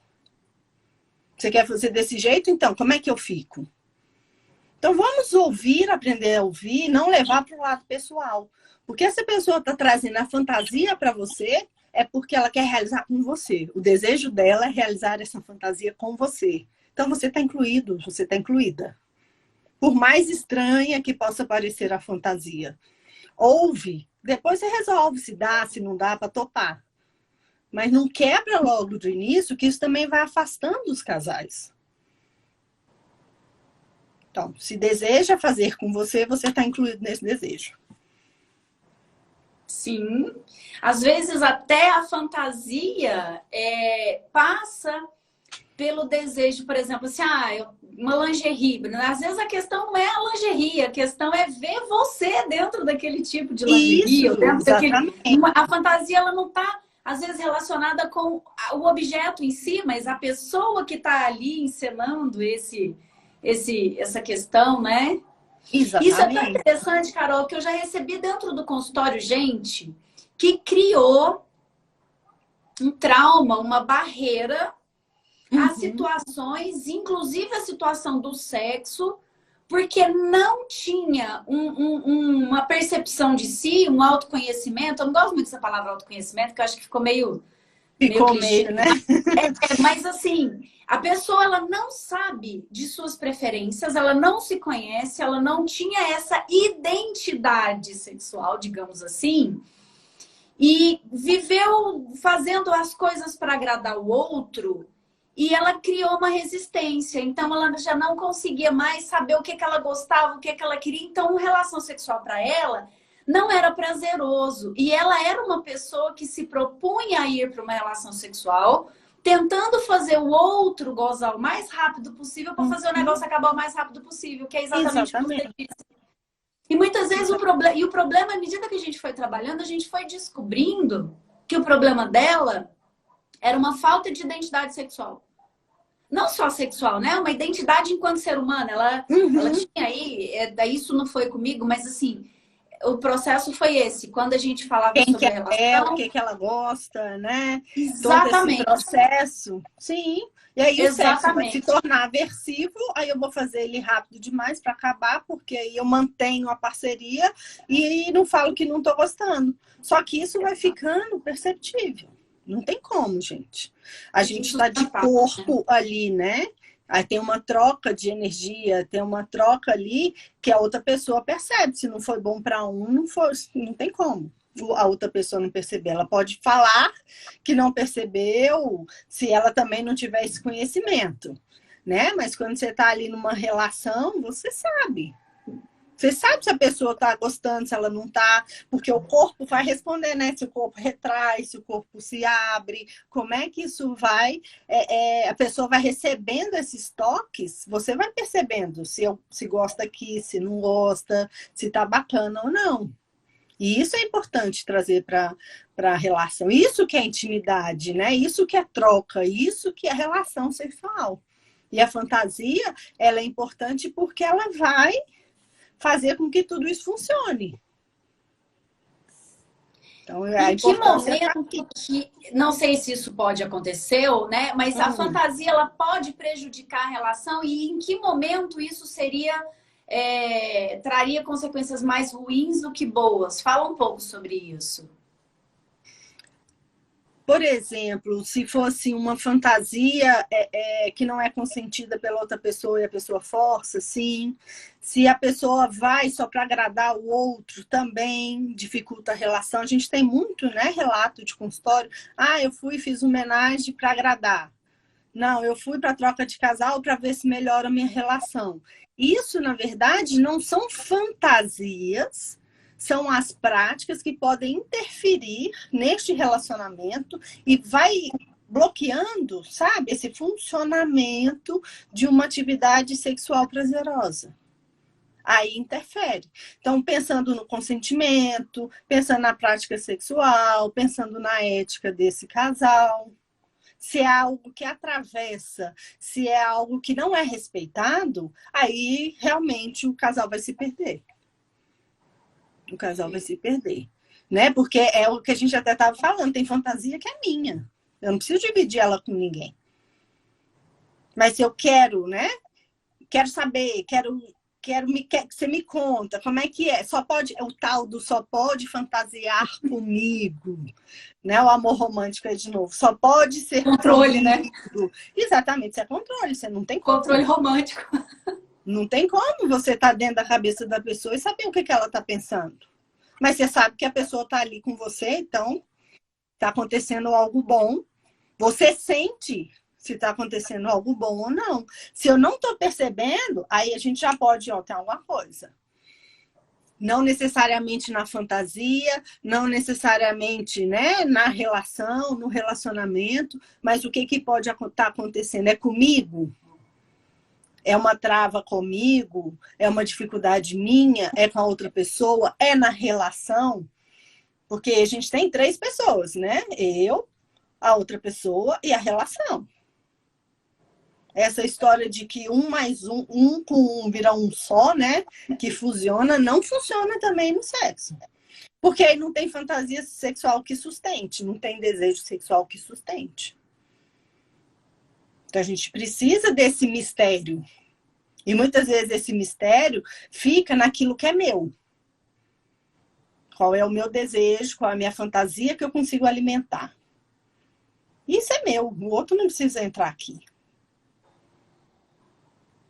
Speaker 2: Você quer fazer desse jeito? Então, como é que eu fico? Então, vamos ouvir, aprender a ouvir e não levar para o lado pessoal. Porque essa pessoa está trazendo a fantasia para você, é porque ela quer realizar com você. O desejo dela é realizar essa fantasia com você. Então, você está incluído, você está incluída. Por mais estranha que possa parecer a fantasia. Ouve, depois você resolve se dá, se não dá para topar. Mas não quebra logo do início, que isso também vai afastando os casais. Então, se deseja fazer com você, você está incluído nesse desejo.
Speaker 1: Sim. Às vezes até a fantasia passa pelo desejo, por exemplo, assim, uma lingerie. Às vezes a questão não é a lingerie, a questão é ver você dentro daquele tipo de lingerie.
Speaker 2: Isso,
Speaker 1: dentro daquele...
Speaker 2: exatamente.
Speaker 1: A fantasia, ela não está, às vezes, relacionada com o objeto em si, mas a pessoa que está ali encenando essa questão, né?
Speaker 2: Exatamente.
Speaker 1: Isso é tão interessante, Carol, que eu já recebi dentro do consultório gente que criou um trauma, uma barreira às situações, inclusive a situação do sexo, porque não tinha uma percepção de si, um autoconhecimento. Eu não gosto muito dessa palavra autoconhecimento, que eu acho que ficou meio
Speaker 2: Ficou meio, né?
Speaker 1: Mas assim, a pessoa ela não sabe de suas preferências, ela não se conhece, ela não tinha essa identidade sexual, digamos assim, e viveu fazendo as coisas para agradar o outro. E ela criou uma resistência, então ela já não conseguia mais saber o que que ela gostava, o que que ela queria. Então, relação sexual para ela não era prazeroso. E ela era uma pessoa que se propunha a ir para uma relação sexual, tentando fazer o outro gozar o mais rápido possível para fazer o negócio acabar o mais rápido possível, que é exatamente o que você disse. E muitas vezes o problema, à medida que a gente foi trabalhando, a gente foi descobrindo que o problema dela era uma falta de identidade sexual. Não só sexual, né? Uma identidade enquanto ser humano. Ela tinha aí, isso não foi comigo, mas assim, o processo foi esse. Quando a gente falava
Speaker 2: Quem
Speaker 1: sobre a relação...
Speaker 2: o que ela gosta, né?
Speaker 1: Exatamente.
Speaker 2: Todo esse processo. Sim. E aí o sexo vai se
Speaker 1: Exatamente.
Speaker 2: tornar aversivo, aí eu vou fazer ele rápido demais para acabar, porque aí eu mantenho a parceria e não falo que não estou gostando. Só que isso vai ficando perceptível. Não tem como, gente. A gente está de corpo ali, né? Aí tem uma troca de energia, tem uma troca ali que a outra pessoa percebe. Se não foi bom para um, não tem como a outra pessoa não perceber. Ela pode falar que não percebeu se ela também não tiver esse conhecimento, né? Mas quando você está ali numa relação, você sabe. Você sabe se a pessoa está gostando, se ela não está, porque o corpo vai responder, né? Se o corpo retrai, se o corpo se abre, como é que isso vai... a pessoa vai recebendo esses toques, você vai percebendo se gosta aqui, se não gosta, se está bacana ou não. E isso é importante trazer para a relação. Isso que é intimidade, né? Isso que é troca, isso que é relação sexual. E a fantasia, ela é importante porque ela vai fazer com que tudo isso funcione. Então,
Speaker 1: em que momento que, não sei se isso pode acontecer, né? Mas a fantasia ela pode prejudicar a relação e em que momento isso traria consequências mais ruins do que boas? Fala um pouco sobre isso.
Speaker 2: Por exemplo, se fosse uma fantasia que não é consentida pela outra pessoa e a pessoa força, sim. Se a pessoa vai só para agradar o outro, também dificulta a relação. A gente tem muito, né, relato de consultório. Ah, eu fui e fiz uma homenagem para agradar. Não, eu fui para troca de casal para ver se melhora a minha relação. Isso, na verdade, não são fantasias, são as práticas que podem interferir neste relacionamento e vai bloqueando, sabe, esse funcionamento de uma atividade sexual prazerosa. Aí interfere. Então, pensando no consentimento, pensando na prática sexual, pensando na ética desse casal. Se é algo que atravessa, se é algo que não é respeitado, aí realmente o casal vai se perder. O casal vai se perder, né? Porque é o que a gente até estava falando, tem fantasia que é minha. Eu não preciso dividir ela com ninguém. Mas se eu quero, né? Quero saber, que você me conta como é que é. O tal do só pode fantasiar comigo, né? O amor romântico é de novo. Só pode ser
Speaker 1: controle,
Speaker 2: comigo.
Speaker 1: né?
Speaker 2: Exatamente, isso é controle. Você não tem como.
Speaker 1: Controle romântico.
Speaker 2: Não tem como você estar dentro da cabeça da pessoa e saber o que ela está pensando. Mas você sabe que a pessoa está ali com você, então está acontecendo algo bom. Você sente se está acontecendo algo bom ou não. Se eu não estou percebendo, aí a gente já pode, ter alguma coisa. Não necessariamente na fantasia, não necessariamente, né, na relação, no relacionamento, mas o que pode estar acontecendo? É comigo? É uma trava comigo? É uma dificuldade minha? É com a outra pessoa? É na relação? Porque a gente tem 3 pessoas, né? Eu, a outra pessoa e a relação. Essa história de que 1 mais 1, 1 com 1 vira 1 só, né? Que fusiona, não funciona também no sexo. Porque aí não tem fantasia sexual que sustente, não tem desejo sexual que sustente. Então a gente precisa desse mistério. E muitas vezes esse mistério fica naquilo que é meu. Qual é o meu desejo, qual é a minha fantasia que eu consigo alimentar. meu, o outro não precisa entrar aqui.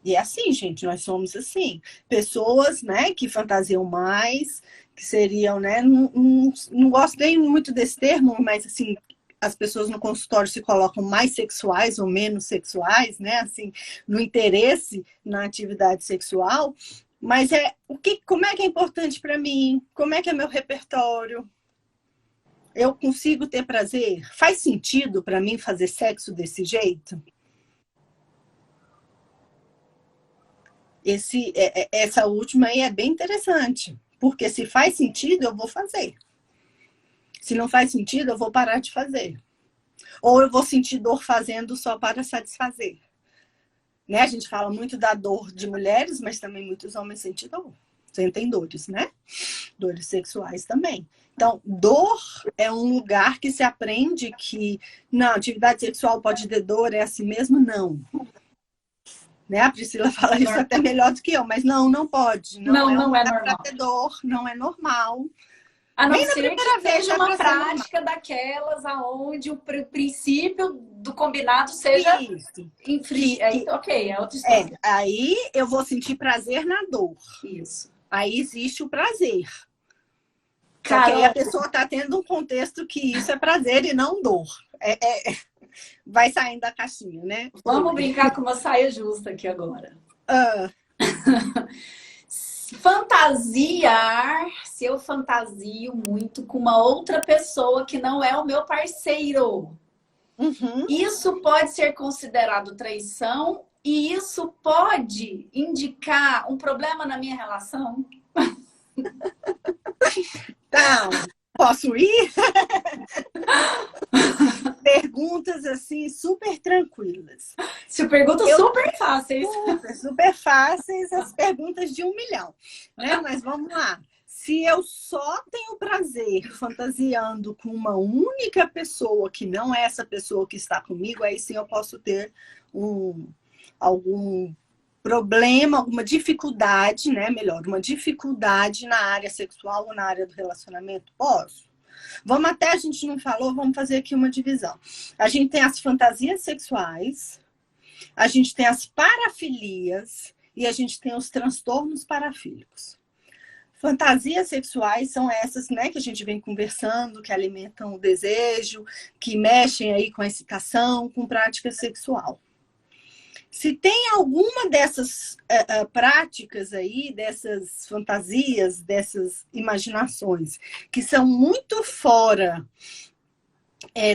Speaker 2: E é assim, gente, nós somos assim. Pessoas, né, que fantasiam mais, que seriam, né, não gosto nem muito desse termo, mas assim, as pessoas no consultório se colocam mais sexuais ou menos sexuais, né, assim, no interesse na atividade sexual. Mas como é que é importante para mim? Como é que é meu repertório? Eu consigo ter prazer? Faz sentido para mim fazer sexo desse jeito? Essa última aí é bem interessante, porque se faz sentido, eu vou fazer. Se não faz sentido, eu vou parar de fazer. Ou eu vou sentir dor fazendo só para satisfazer. Né? A gente fala muito da dor de mulheres, mas também muitos homens sentem dores, né? Dores sexuais também. Então, dor é um lugar que se aprende que não, atividade sexual pode ter dor, é assim mesmo? Não. Né? A Priscila fala isso até melhor do que eu, mas não pode.
Speaker 1: Não é normal.
Speaker 2: Ter dor, não é normal.
Speaker 1: A não ser que seja uma prática daquelas aonde o princípio do combinado seja ok, é outra história.
Speaker 2: Aí eu vou sentir prazer na dor.
Speaker 1: Isso.
Speaker 2: Aí existe o prazer. Só que aí a pessoa está tendo um contexto que isso é prazer e não dor. Vai saindo da caixinha, né?
Speaker 1: Vamos brincar com uma saia justa aqui agora. Fantasiar, se eu fantasio muito com uma outra pessoa que não é o meu parceiro. Isso pode ser considerado traição e isso pode indicar um problema na minha relação?
Speaker 2: Então, posso ir? Perguntas assim, super tranquilas.
Speaker 1: Perguntas super fáceis.
Speaker 2: Super fáceis, as perguntas de 1 milhão. Né? Mas vamos lá. Se eu só tenho prazer fantasiando com uma única pessoa, que não é essa pessoa que está comigo, aí sim eu posso ter algum problema, alguma dificuldade, né? Melhor, uma dificuldade na área sexual ou na área do relacionamento? Posso. A gente não falou, vamos fazer aqui uma divisão. A gente tem as fantasias sexuais, a gente tem as parafilias e a gente tem os transtornos parafílicos. Fantasias sexuais são essas, né, que a gente vem conversando, que alimentam o desejo, que mexem aí com a excitação, com prática sexual. Se tem alguma dessas práticas aí, dessas fantasias, dessas imaginações, que são muito fora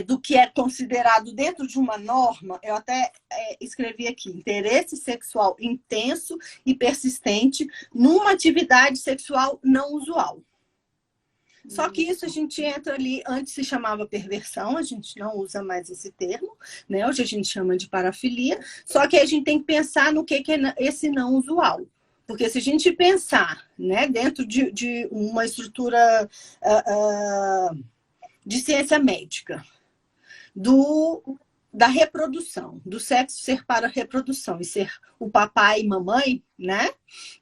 Speaker 2: do que é considerado dentro de uma norma, eu até escrevi aqui, interesse sexual intenso e persistente numa atividade sexual não usual. Só que isso a gente entra ali, antes se chamava perversão, a gente não usa mais esse termo, né? Hoje a gente chama de parafilia, só que a gente tem que pensar no que é esse não usual. Porque se a gente pensar, né, dentro de uma estrutura de ciência médica, da reprodução, do sexo ser para a reprodução e ser o papai e mamãe, né?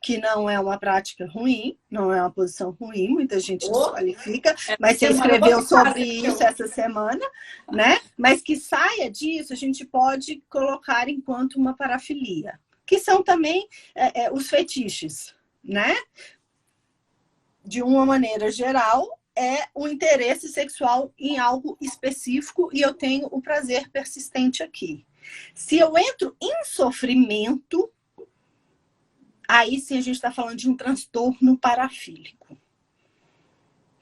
Speaker 2: Que não é uma prática ruim, não é uma posição ruim, muita gente desqualifica, mas você escreveu sobre isso essa semana, né? Mas que saia disso, a gente pode colocar enquanto uma parafilia, que são também os fetiches, né? De uma maneira geral, é o interesse sexual em algo específico e eu tenho o prazer persistente aqui. Se eu entro em sofrimento, aí sim a gente está falando de um transtorno parafílico.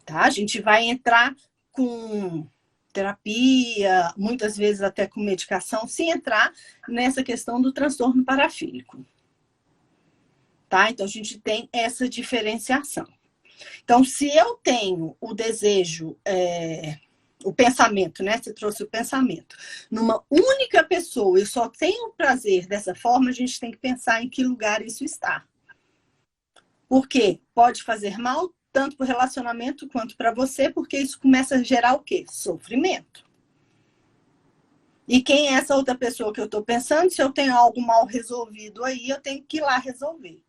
Speaker 2: Tá? A gente vai entrar com terapia, muitas vezes até com medicação, se entrar nessa questão do transtorno parafílico. Tá? Então a gente tem essa diferenciação. Então, se eu tenho o desejo, o pensamento, né? Você trouxe o pensamento. Numa única pessoa, eu só tenho prazer dessa forma, a gente tem que pensar em que lugar isso está. Porque pode fazer mal, tanto para o relacionamento quanto para você, porque isso começa a gerar o quê? Sofrimento. E quem é essa outra pessoa que eu estou pensando? Se eu tenho algo mal resolvido aí, eu tenho que ir lá resolver.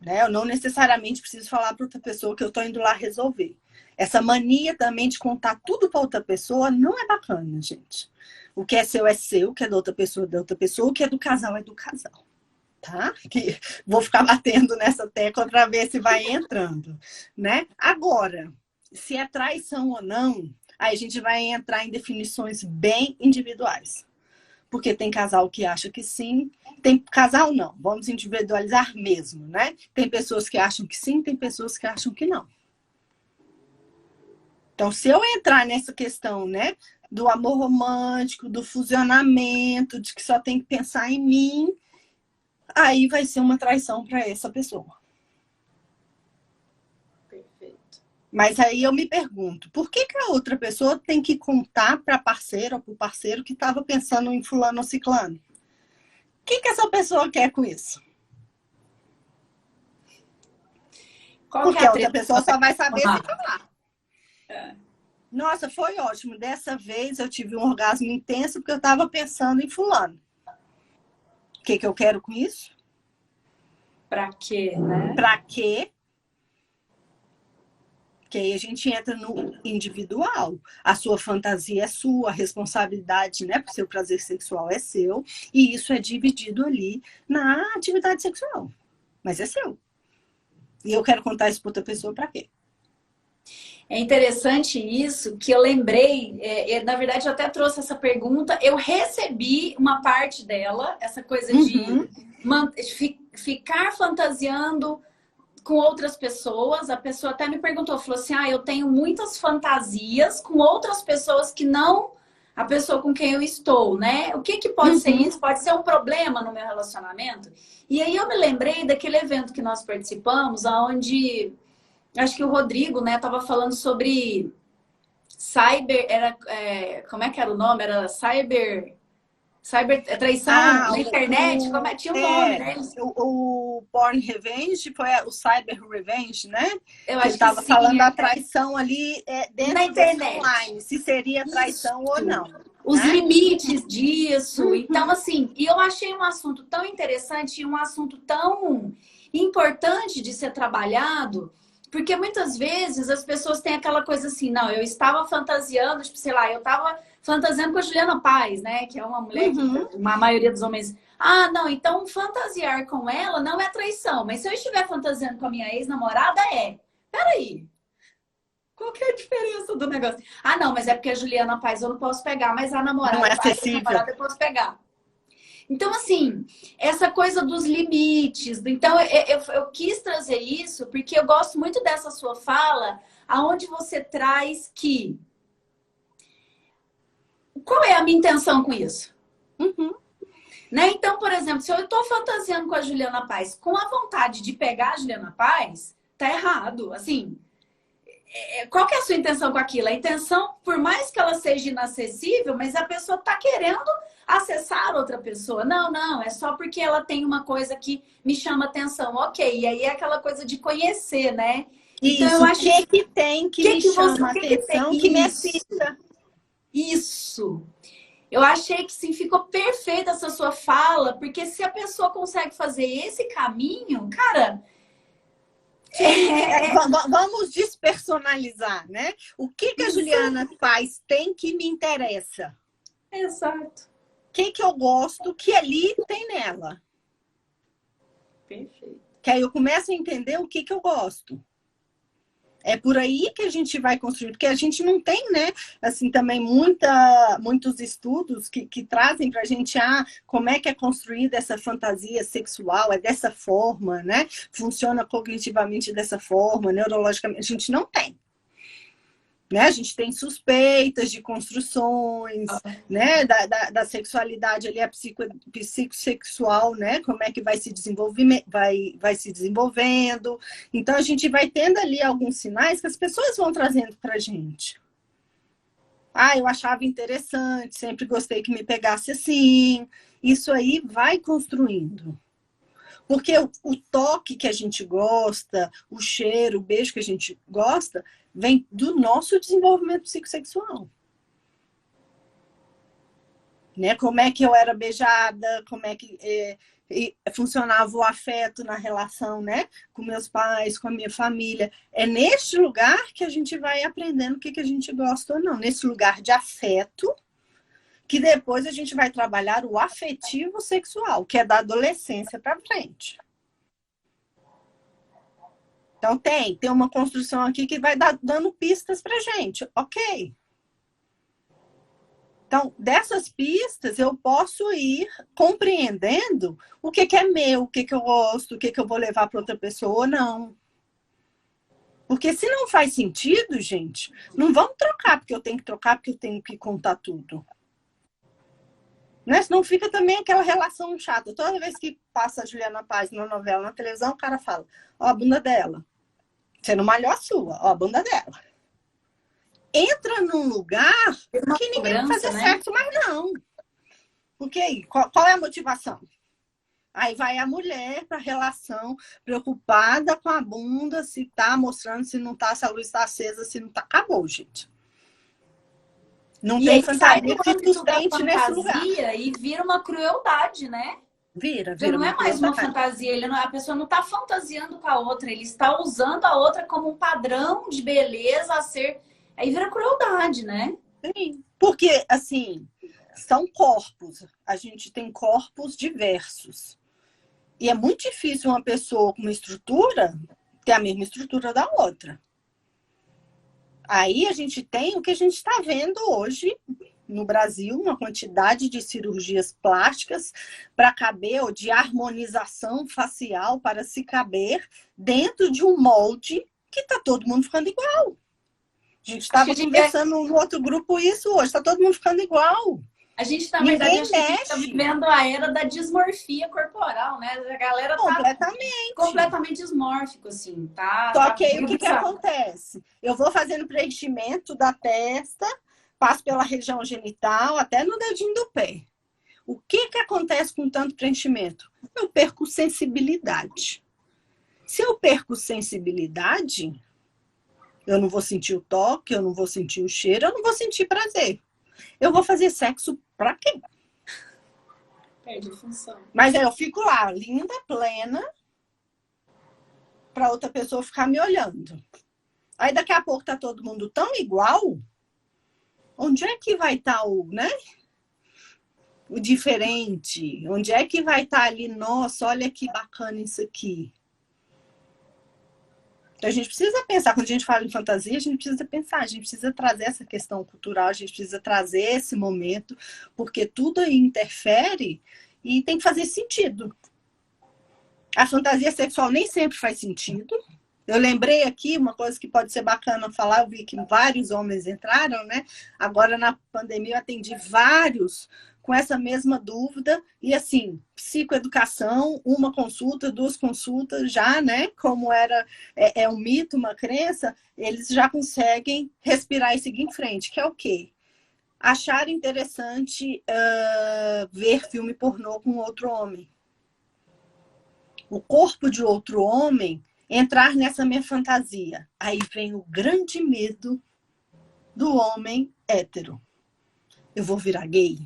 Speaker 2: né? Eu não necessariamente preciso falar para outra pessoa que eu estou indo lá resolver. Essa mania também de contar tudo para outra pessoa não é bacana, gente. O que é seu, o que é da outra pessoa é da outra pessoa, o que é do casal é do casal. Tá? Que vou ficar batendo nessa tecla para ver se vai entrando, né? Agora, se é traição ou não, aí a gente vai entrar em definições bem individuais. Porque tem casal que acha que sim, tem casal não, vamos individualizar mesmo, né? Tem pessoas que acham que sim, tem pessoas que acham que não. Então, se eu entrar nessa questão, né, do amor romântico, do fusionamento, de que só tem que pensar em mim, aí vai ser uma traição para essa pessoa.
Speaker 1: Perfeito.
Speaker 2: Mas aí eu me pergunto, por que a outra pessoa tem que contar para a parceira ou para o parceiro que estava pensando em fulano ou ciclano? O que essa pessoa quer com isso? Porque a outra pessoa só vai saber se falar. Nossa, foi ótimo. Dessa vez eu tive um orgasmo intenso porque eu estava pensando em fulano. O que eu quero com isso?
Speaker 1: Pra quê, né?
Speaker 2: Pra quê? Que aí a gente entra no individual. A sua fantasia é sua, a responsabilidade, né, pro seu prazer sexual é seu, e isso é dividido ali na atividade sexual. Mas é seu. E eu quero contar isso para outra pessoa pra quê?
Speaker 1: É interessante isso, que eu lembrei, na verdade eu até trouxe essa pergunta, eu recebi uma parte dela, essa coisa de ficar fantasiando com outras pessoas. A pessoa até me perguntou, falou assim, eu tenho muitas fantasias com outras pessoas que não a pessoa com quem eu estou, né? O que pode ser isso? Pode ser um problema no meu relacionamento? E aí eu me lembrei daquele evento que nós participamos, onde acho que o Rodrigo, né, tava falando sobre cyber, como é que era o nome? Era cyber traição na internet, como é? Tinha um nome, né?
Speaker 2: O Porn Revenge foi o Cyber Revenge, né?
Speaker 1: Eu acho que
Speaker 2: estava
Speaker 1: sim,
Speaker 2: falando da traição ali dentro
Speaker 1: na internet.
Speaker 2: Online, se seria traição ou não.
Speaker 1: Os
Speaker 2: né?
Speaker 1: limites disso. Então, assim, e eu achei um assunto tão interessante e um assunto tão importante de ser trabalhado, porque muitas vezes as pessoas têm aquela coisa assim, não, eu estava fantasiando, tipo, sei lá, eu estava fantasiando com a Juliana Paz, né? Que é uma mulher que a maioria dos homens... não, então fantasiar com ela não é traição, mas se eu estiver fantasiando com a minha ex-namorada, é. Peraí. Qual que é a diferença do negócio? Não, mas é porque a Juliana Paz eu não posso pegar, mas a namorada,
Speaker 2: não é acessível.
Speaker 1: A namorada eu posso pegar. Então, assim, essa coisa dos limites. Então, eu quis trazer isso porque eu gosto muito dessa sua fala, aonde você traz que... Qual é a minha intenção com isso? Né? Então, por exemplo, se eu estou fantasiando com a Juliana Paz com a vontade de pegar a Juliana Paz, tá errado. Assim, qual que é a sua intenção com aquilo? A intenção, por mais que ela seja inacessível, mas a pessoa está querendo acessar outra pessoa. Não, é só porque ela tem uma coisa que me chama atenção. Ok, e aí é aquela coisa de conhecer, né?
Speaker 2: Então, eu acho que tem que me chama atenção, que me excita.
Speaker 1: Isso. Eu achei que sim, ficou perfeita essa sua fala, porque se a pessoa consegue fazer esse caminho, cara...
Speaker 2: Vamos despersonalizar, né? O que a Juliana faz tem que me interessa.
Speaker 1: Exato.
Speaker 2: O que eu gosto que ali tem nela.
Speaker 1: Perfeito.
Speaker 2: Que aí eu começo a entender o que eu gosto. É por aí que a gente vai construir, porque a gente não tem, né, assim, também muitos estudos que trazem pra gente, como é que é construída essa fantasia sexual, é dessa forma, né? Funciona cognitivamente dessa forma, neurologicamente, a gente não tem. Né? A gente tem suspeitas de construções, né? Da sexualidade ali, a psicossexual, né? Como é que vai se desenvolvendo. Então, a gente vai tendo ali alguns sinais que as pessoas vão trazendo para a gente. Eu achava interessante, sempre gostei que me pegasse assim. Isso aí vai construindo. Porque o toque que a gente gosta, o cheiro, o beijo que a gente gosta, vem do nosso desenvolvimento psicossexual. Né? Como é que eu era beijada, como é que e funcionava o afeto na relação, né, com meus pais, com a minha família. É neste lugar que a gente vai aprendendo o que a gente gosta ou não. Nesse lugar de afeto, que depois a gente vai trabalhar o afetivo sexual, que é da adolescência para frente. Então tem uma construção aqui que vai dando pistas pra gente, ok. Então, dessas pistas, eu posso ir compreendendo o que é meu, o que eu gosto, o que eu vou levar para outra pessoa ou não. Porque se não faz sentido, gente, não vamos trocar porque eu tenho que trocar, porque eu tenho que contar tudo. Né? Senão fica também aquela relação chata. Toda vez que passa a Juliana Paz na novela, na televisão, o cara fala, ó a bunda dela. Você não malhou a sua, ó a bunda dela. Entra num lugar que ninguém vai fazer sexo, mas não. Porque aí, qual é a motivação? Aí vai a mulher para a relação, preocupada com a bunda, se tá mostrando, se não tá, se a luz está acesa, se não tá. Acabou, gente. Não tem fantasia que sustente nesse lugar.
Speaker 1: E vira uma crueldade, né?
Speaker 2: Vira
Speaker 1: não é mais uma fantasia, a pessoa não está fantasiando com a outra, ele está usando a outra como um padrão de beleza a ser. Aí vira crueldade, né?
Speaker 2: Sim, porque, assim, são corpos. A gente tem corpos diversos. E é muito difícil uma pessoa com uma estrutura ter a mesma estrutura da outra. Aí a gente tem o que a gente está vendo hoje no Brasil, uma quantidade de cirurgias plásticas para caber, ou de harmonização facial para se caber dentro de um molde que está todo mundo ficando igual. A gente estava conversando no outro grupo isso hoje, está todo mundo ficando igual.
Speaker 1: A gente, na verdade, está vivendo a era da dismorfia corporal, né? A galera tá completamente dismórfico, assim, tá?
Speaker 2: Só que aí o que acontece? Eu vou fazendo preenchimento da testa, passo pela região genital, até no dedinho do pé. O que acontece com tanto preenchimento? Eu perco sensibilidade. Se eu perco sensibilidade, eu não vou sentir o toque, eu não vou sentir o cheiro, eu não vou sentir prazer. Eu vou fazer sexo pra quê?
Speaker 1: Perde a função.
Speaker 2: Mas aí eu fico lá, linda, plena, pra outra pessoa ficar me olhando. Aí daqui a pouco tá todo mundo tão igual. Onde é que vai estar o, né? O diferente? Onde é que vai estar ali? Nossa, olha que bacana isso aqui. Então, a gente precisa pensar, quando a gente fala em fantasia, a gente precisa pensar, a gente precisa trazer essa questão cultural, a gente precisa trazer esse momento, porque tudo aí interfere e tem que fazer sentido. A fantasia sexual nem sempre faz sentido. Eu lembrei aqui uma coisa que pode ser bacana falar, eu vi que vários homens entraram, né? Agora, na pandemia, eu atendi vários com essa mesma dúvida. E, assim, psicoeducação, uma consulta, duas consultas já, né? Como era um mito, uma crença, eles já conseguem respirar e seguir em frente, que é o quê? Achar interessante ver filme pornô com outro homem. O corpo de outro homem entrar nessa minha fantasia. Aí vem o grande medo do homem hétero. Eu vou virar gay?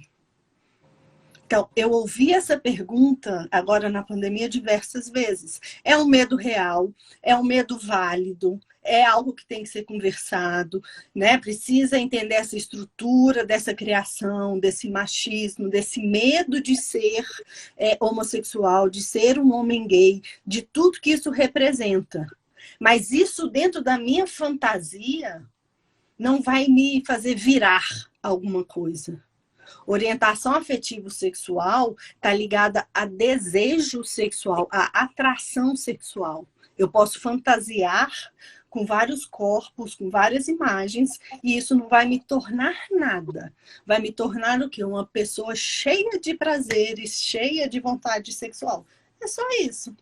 Speaker 2: Então, eu ouvi essa pergunta agora na pandemia diversas vezes. É um medo real, é um medo válido, é algo que tem que ser conversado, né? Precisa entender essa estrutura dessa criação, desse machismo, desse medo de ser homossexual, de ser um homem gay, de tudo que isso representa. Mas isso dentro da minha fantasia não vai me fazer virar alguma coisa. Orientação afetivo-sexual está ligada a desejo sexual, a atração sexual. Eu posso fantasiar com vários corpos, com várias imagens, e isso não vai me tornar nada. Vai me tornar o quê? Uma pessoa cheia de prazeres, cheia de vontade sexual. É só isso.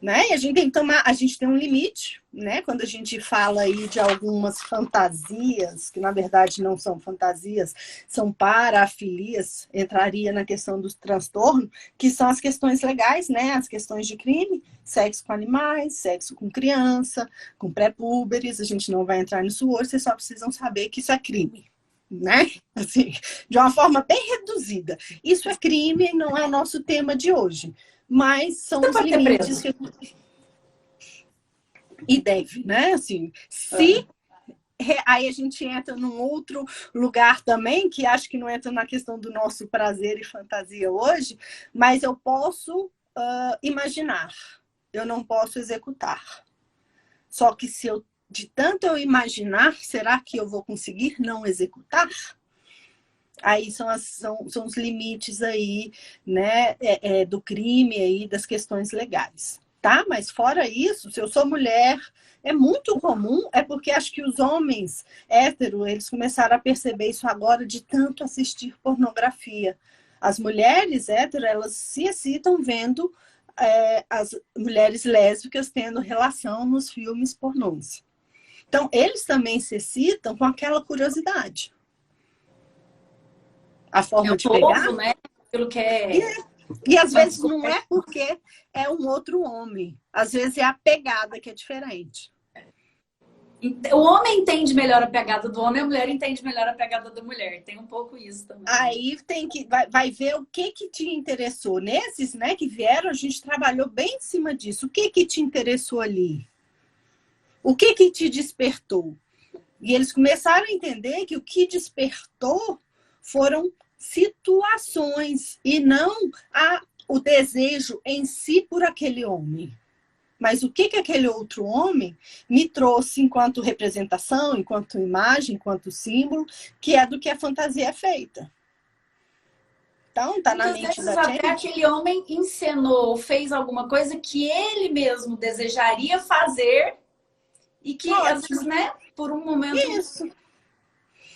Speaker 2: Né? E a gente tem que tomar, a gente tem um limite, né? Quando a gente fala aí de algumas fantasias, que na verdade não são fantasias, são parafilias, entraria na questão do transtorno, que são as questões legais, né? As questões de crime, sexo com animais, sexo com criança, com pré-púberes, a gente não vai entrar nisso hoje, vocês só precisam saber que isso é crime. né? Assim, de uma forma bem reduzida. Isso é crime, não é o nosso tema de hoje. Mas são os limites que... E deve, né? Assim, se... Aí a gente entra num outro lugar também, que acho que não entra na questão do nosso prazer e fantasia hoje, mas eu posso imaginar, eu não posso executar. Só que se eu, de tanto eu imaginar, será que eu vou conseguir não executar? Aí são os limites aí, né, do crime aí, das questões legais. Tá? Mas fora isso, se eu sou mulher, é muito comum, é porque acho que os homens héteros, eles começaram a perceber isso agora de tanto assistir pornografia. As mulheres héteros, elas se excitam vendo as mulheres lésbicas tendo relação nos filmes pornôs. Então, eles também se excitam com aquela curiosidade. A forma de pegar...
Speaker 1: Novo, né? Aquilo que é...
Speaker 2: E às vezes não é porque é um outro homem. Às vezes é a pegada que é diferente.
Speaker 1: O homem entende melhor a pegada do homem, a mulher entende melhor a pegada da mulher. Tem um pouco isso também.
Speaker 2: Aí tem que vai ver o que te interessou. Nesses, né, que vieram, a gente trabalhou bem em cima disso. O que te interessou ali? O que te despertou? E eles começaram a entender que o que despertou foram situações e não o desejo em si por aquele homem. Mas o que aquele outro homem me trouxe enquanto representação, enquanto imagem, enquanto símbolo, que é do que a fantasia é feita. Então, tá na mente da gente.
Speaker 1: Até aquele homem encenou, fez alguma coisa que ele mesmo desejaria fazer e que, às vezes, né, por um momento...
Speaker 2: Isso.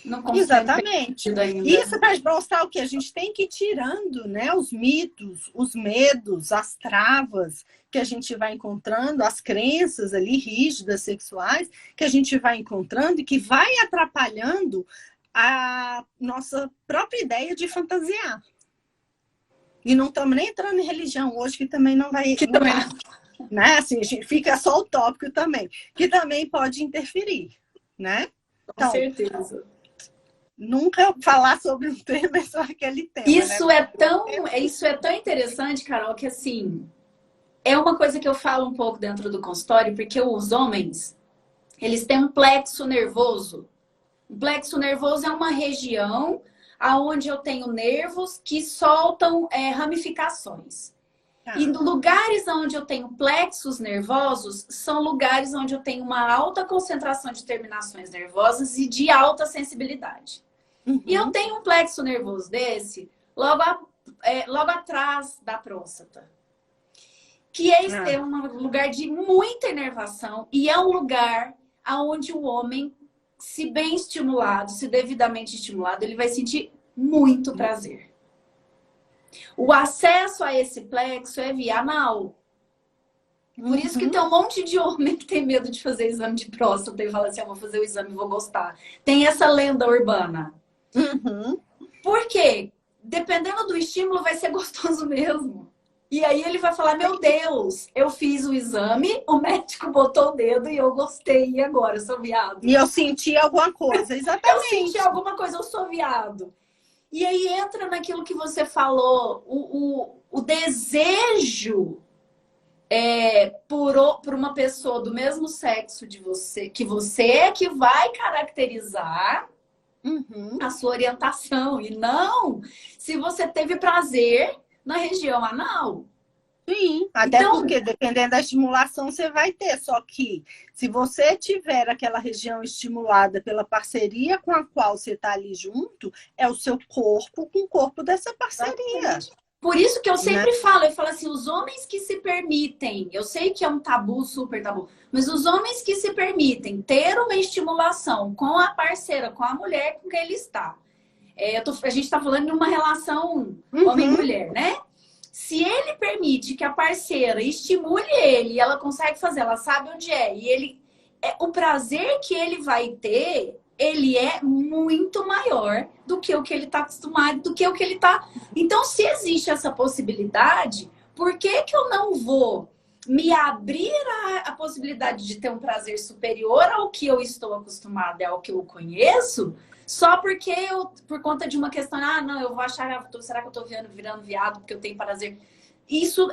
Speaker 1: Não consegue.
Speaker 2: Exatamente. Isso para mostrar o que a gente tem que ir tirando, né? Os mitos, os medos, as travas que a gente vai encontrando, as crenças ali rígidas sexuais que a gente vai encontrando e que vai atrapalhando a nossa própria ideia de fantasiar. E não estamos nem entrando em religião hoje, que também não vai...
Speaker 1: Que também
Speaker 2: né? Assim, a gente fica só o tópico também, que também pode interferir, né?
Speaker 1: Com certeza.
Speaker 2: Nunca falar sobre um tema é só aquele tema.
Speaker 1: Isso,
Speaker 2: né?
Speaker 1: Isso é tão interessante, Carol, que assim, é uma coisa que eu falo um pouco dentro do consultório, porque os homens, eles têm um plexo nervoso. O plexo nervoso é uma região onde eu tenho nervos que soltam ramificações. E lugares onde eu tenho plexos nervosos são lugares onde eu tenho uma alta concentração de terminações nervosas e de alta sensibilidade. Uhum. E eu tenho um plexo nervoso desse logo atrás da próstata. Que é um lugar de muita inervação e é um lugar onde o homem, se bem estimulado, se devidamente estimulado, ele vai sentir muito prazer. O acesso a esse plexo é via anal. Por isso que tem um monte de homem que tem medo de fazer exame de próstata e fala assim, eu vou fazer o exame e vou gostar. Tem essa lenda urbana.
Speaker 2: Uhum.
Speaker 1: Por quê? Dependendo do estímulo, vai ser gostoso mesmo. E aí ele vai falar, meu Deus, eu fiz o exame, o médico botou o dedo e eu gostei. E agora, eu sou viado.
Speaker 2: E eu senti alguma coisa, exatamente.
Speaker 1: Eu senti alguma coisa, eu sou viado. E aí entra naquilo que você falou, o desejo por uma pessoa do mesmo sexo de você, que vai caracterizar a sua orientação. E não se você teve prazer na região anal.
Speaker 2: Sim, até então, porque dependendo da estimulação você vai ter, só que se você tiver aquela região estimulada pela parceria com a qual você está ali junto, é o seu corpo com o corpo dessa parceria.
Speaker 1: Por isso que eu sempre falo, eu falo assim, os homens que se permitem, eu sei que é um tabu, super tabu, mas os homens que se permitem ter uma estimulação com a parceira, com a mulher com quem ele está. A gente está falando de uma relação homem-mulher, né? Se ele permite que a parceira estimule ele e ela consegue fazer, ela sabe onde é, e o prazer que ele vai ter, ele é muito maior do que o que ele está acostumado, do que o que ele está... Então, se existe essa possibilidade, por que eu não vou me abrir a possibilidade de ter um prazer superior ao que eu estou acostumada, ao que eu conheço, só porque por conta de uma questão, não, eu vou achar, será que eu estou virando viado porque eu tenho prazer?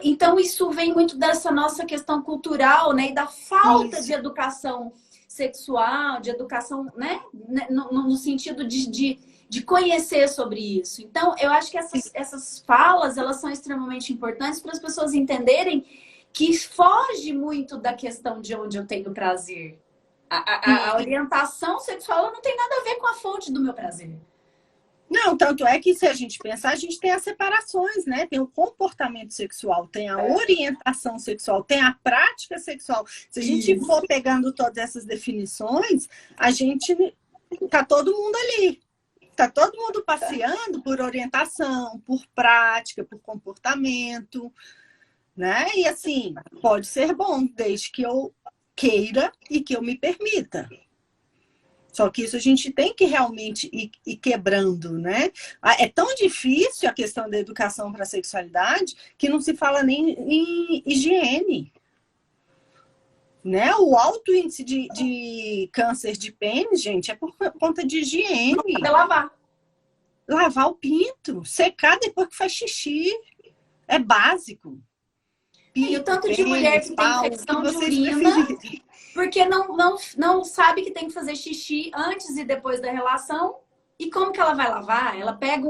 Speaker 1: Então, isso vem muito dessa nossa questão cultural, né? E da falta de educação sexual, de educação, né? No sentido de conhecer sobre isso. Então, eu acho que essas falas, elas são extremamente importantes para as pessoas entenderem que foge muito da questão de onde eu tenho prazer. A orientação sexual ela não tem nada a ver com a fonte do meu prazer.
Speaker 2: Não, tanto é que se a gente pensar, a gente tem as separações, né? Tem o comportamento sexual, tem a orientação sexual, tem a prática sexual. Se a gente for pegando todas essas definições, a gente tá todo mundo ali. Tá todo mundo passeando por orientação, por prática, por comportamento, né? E assim, pode ser bom, desde que eu queira e que eu me permita. Só que isso a gente tem que realmente ir quebrando, né? É tão difícil a questão da educação para a sexualidade que não se fala nem em higiene. Né? O alto índice de câncer de pênis, gente, é por conta de higiene.
Speaker 1: É lavar.
Speaker 2: Lavar o pinto, secar depois que faz xixi. É básico.
Speaker 1: E o tanto de mulher que tem infecção de urina, porque não sabe que tem que fazer xixi antes e depois da relação. E como que ela vai lavar? Ela pega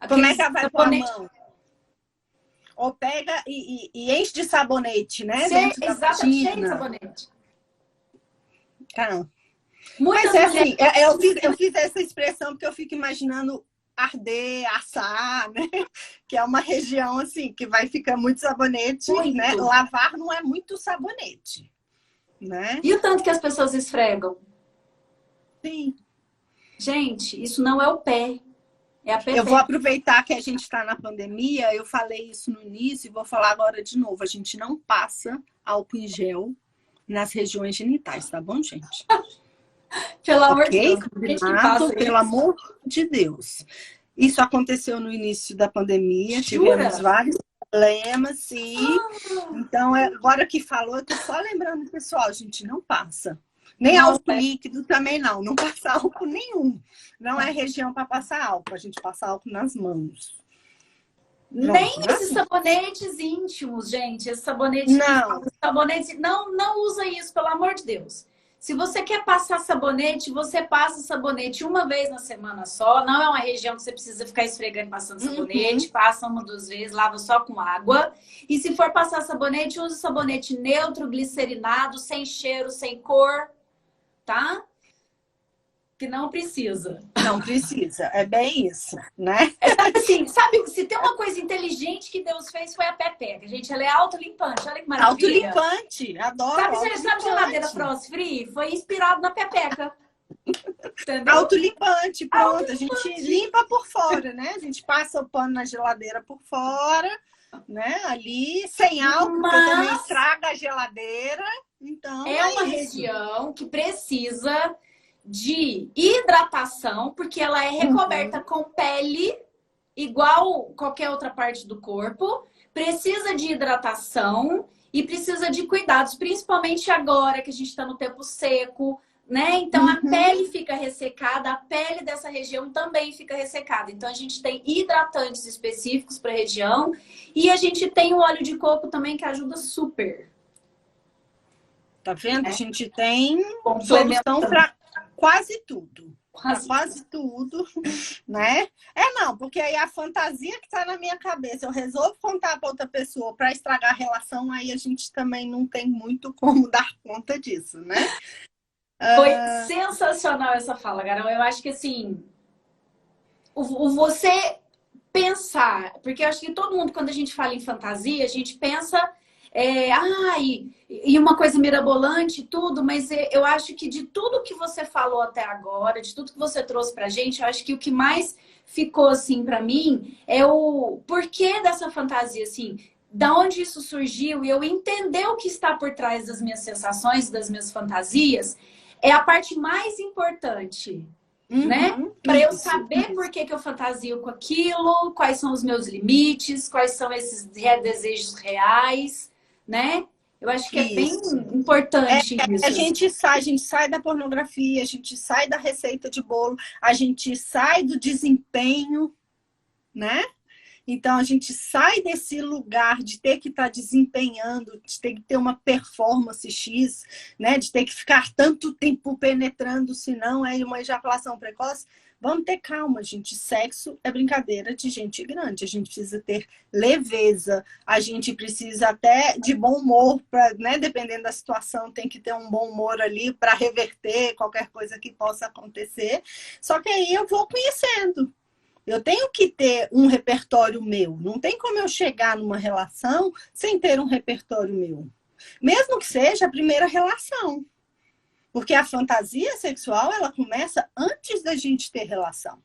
Speaker 2: como é que ela vai pôr a mão? Ou pega e enche de sabonete, né?
Speaker 1: Exatamente, cheio de sabonete.
Speaker 2: Tá. Mas é assim, eu fiz essa expressão porque eu fico imaginando arder, assar, né? Que é uma região assim que vai ficar muito sabonete, né? Lavar não é muito sabonete, né?
Speaker 1: E o tanto que as pessoas esfregam?
Speaker 2: Sim.
Speaker 1: Gente, isso não é o pé. É a pepeca.
Speaker 2: Eu vou aproveitar que a gente está na pandemia, eu falei isso no início e vou falar agora de novo. A gente não passa álcool em gel nas regiões genitais, tá bom, gente?
Speaker 1: Pelo amor de Deus.
Speaker 2: Pelo amor de Deus. Isso aconteceu no início da pandemia, tivemos vários problemas, sim. Então, agora que falou, eu tô só lembrando, pessoal, a gente não passa. Nem álcool líquido também não passa álcool nenhum. Não é região para passar álcool, a gente passa álcool nas mãos.
Speaker 1: Nem esses sabonetes íntimos, gente. Esse sabonete não usa isso, pelo amor de Deus. Se você quer passar sabonete, você passa sabonete uma vez na semana só. Não é uma região que você precisa ficar esfregando passando sabonete. Passa 1 ou 2 vezes, lava só com água. E se for passar sabonete, use sabonete neutro, glicerinado, sem cheiro, sem cor, tá? Que não precisa.
Speaker 2: Não precisa, é bem isso, né?
Speaker 1: Assim, sabe, se tem uma coisa inteligente que Deus fez foi a pepeca, gente. Ela é autolimpante, olha que maravilha.
Speaker 2: Autolimpante, adoro.
Speaker 1: Sabe geladeira Frost Free? Foi inspirado na pepeca. Entendeu?
Speaker 2: Autolimpante, pronto. A gente limpa por fora, né? A gente passa o pano na geladeira por fora, né? Ali, sem álcool, porque também estraga a geladeira. Então,
Speaker 1: é uma região que precisa de hidratação, porque ela é recoberta com pele, igual qualquer outra parte do corpo. Precisa de hidratação e precisa de cuidados, principalmente agora que a gente está no tempo seco, né? Então a pele fica ressecada, a pele dessa região também fica ressecada. Então a gente tem hidratantes específicos para a região e a gente tem o óleo de coco também que ajuda super.
Speaker 2: Tá vendo? A gente tem solução para quase tudo. Quase tudo, né? Não, porque aí a fantasia que tá na minha cabeça, eu resolvo contar para outra pessoa para estragar a relação, aí a gente também não tem muito como dar conta disso, né?
Speaker 1: Foi sensacional essa fala, Carol. Eu acho que assim, você pensar, porque eu acho que todo mundo, quando a gente fala em fantasia, a gente pensa e uma coisa mirabolante e tudo, mas eu acho que de tudo que você falou até agora, de tudo que você trouxe pra gente, eu acho que o que mais ficou assim pra mim é o porquê dessa fantasia, assim, da onde isso surgiu e eu entender o que está por trás das minhas sensações, das minhas fantasias, é a parte mais importante. Né? Para eu saber por que eu fantasio com aquilo, quais são os meus limites, quais são esses desejos reais, né? Eu acho que é bem
Speaker 2: Isso.
Speaker 1: importante isso.
Speaker 2: A gente sai da pornografia, a gente sai da receita de bolo, a gente sai do desempenho, né? Então, a gente sai desse lugar de ter que estar desempenhando, de ter que ter uma performance X, né? De ter que ficar tanto tempo penetrando, senão é uma ejaculação precoce. Vamos ter calma, gente. Sexo é brincadeira de gente grande. A gente precisa ter leveza, a gente precisa até de bom humor, pra, né? Dependendo da situação, tem que ter um bom humor ali para reverter qualquer coisa que possa acontecer. Só que aí eu vou conhecendo. Eu tenho que ter um repertório meu. Não tem como eu chegar numa relação sem ter um repertório meu. Mesmo que seja a primeira relação. Porque a fantasia sexual, ela começa antes da gente ter relação.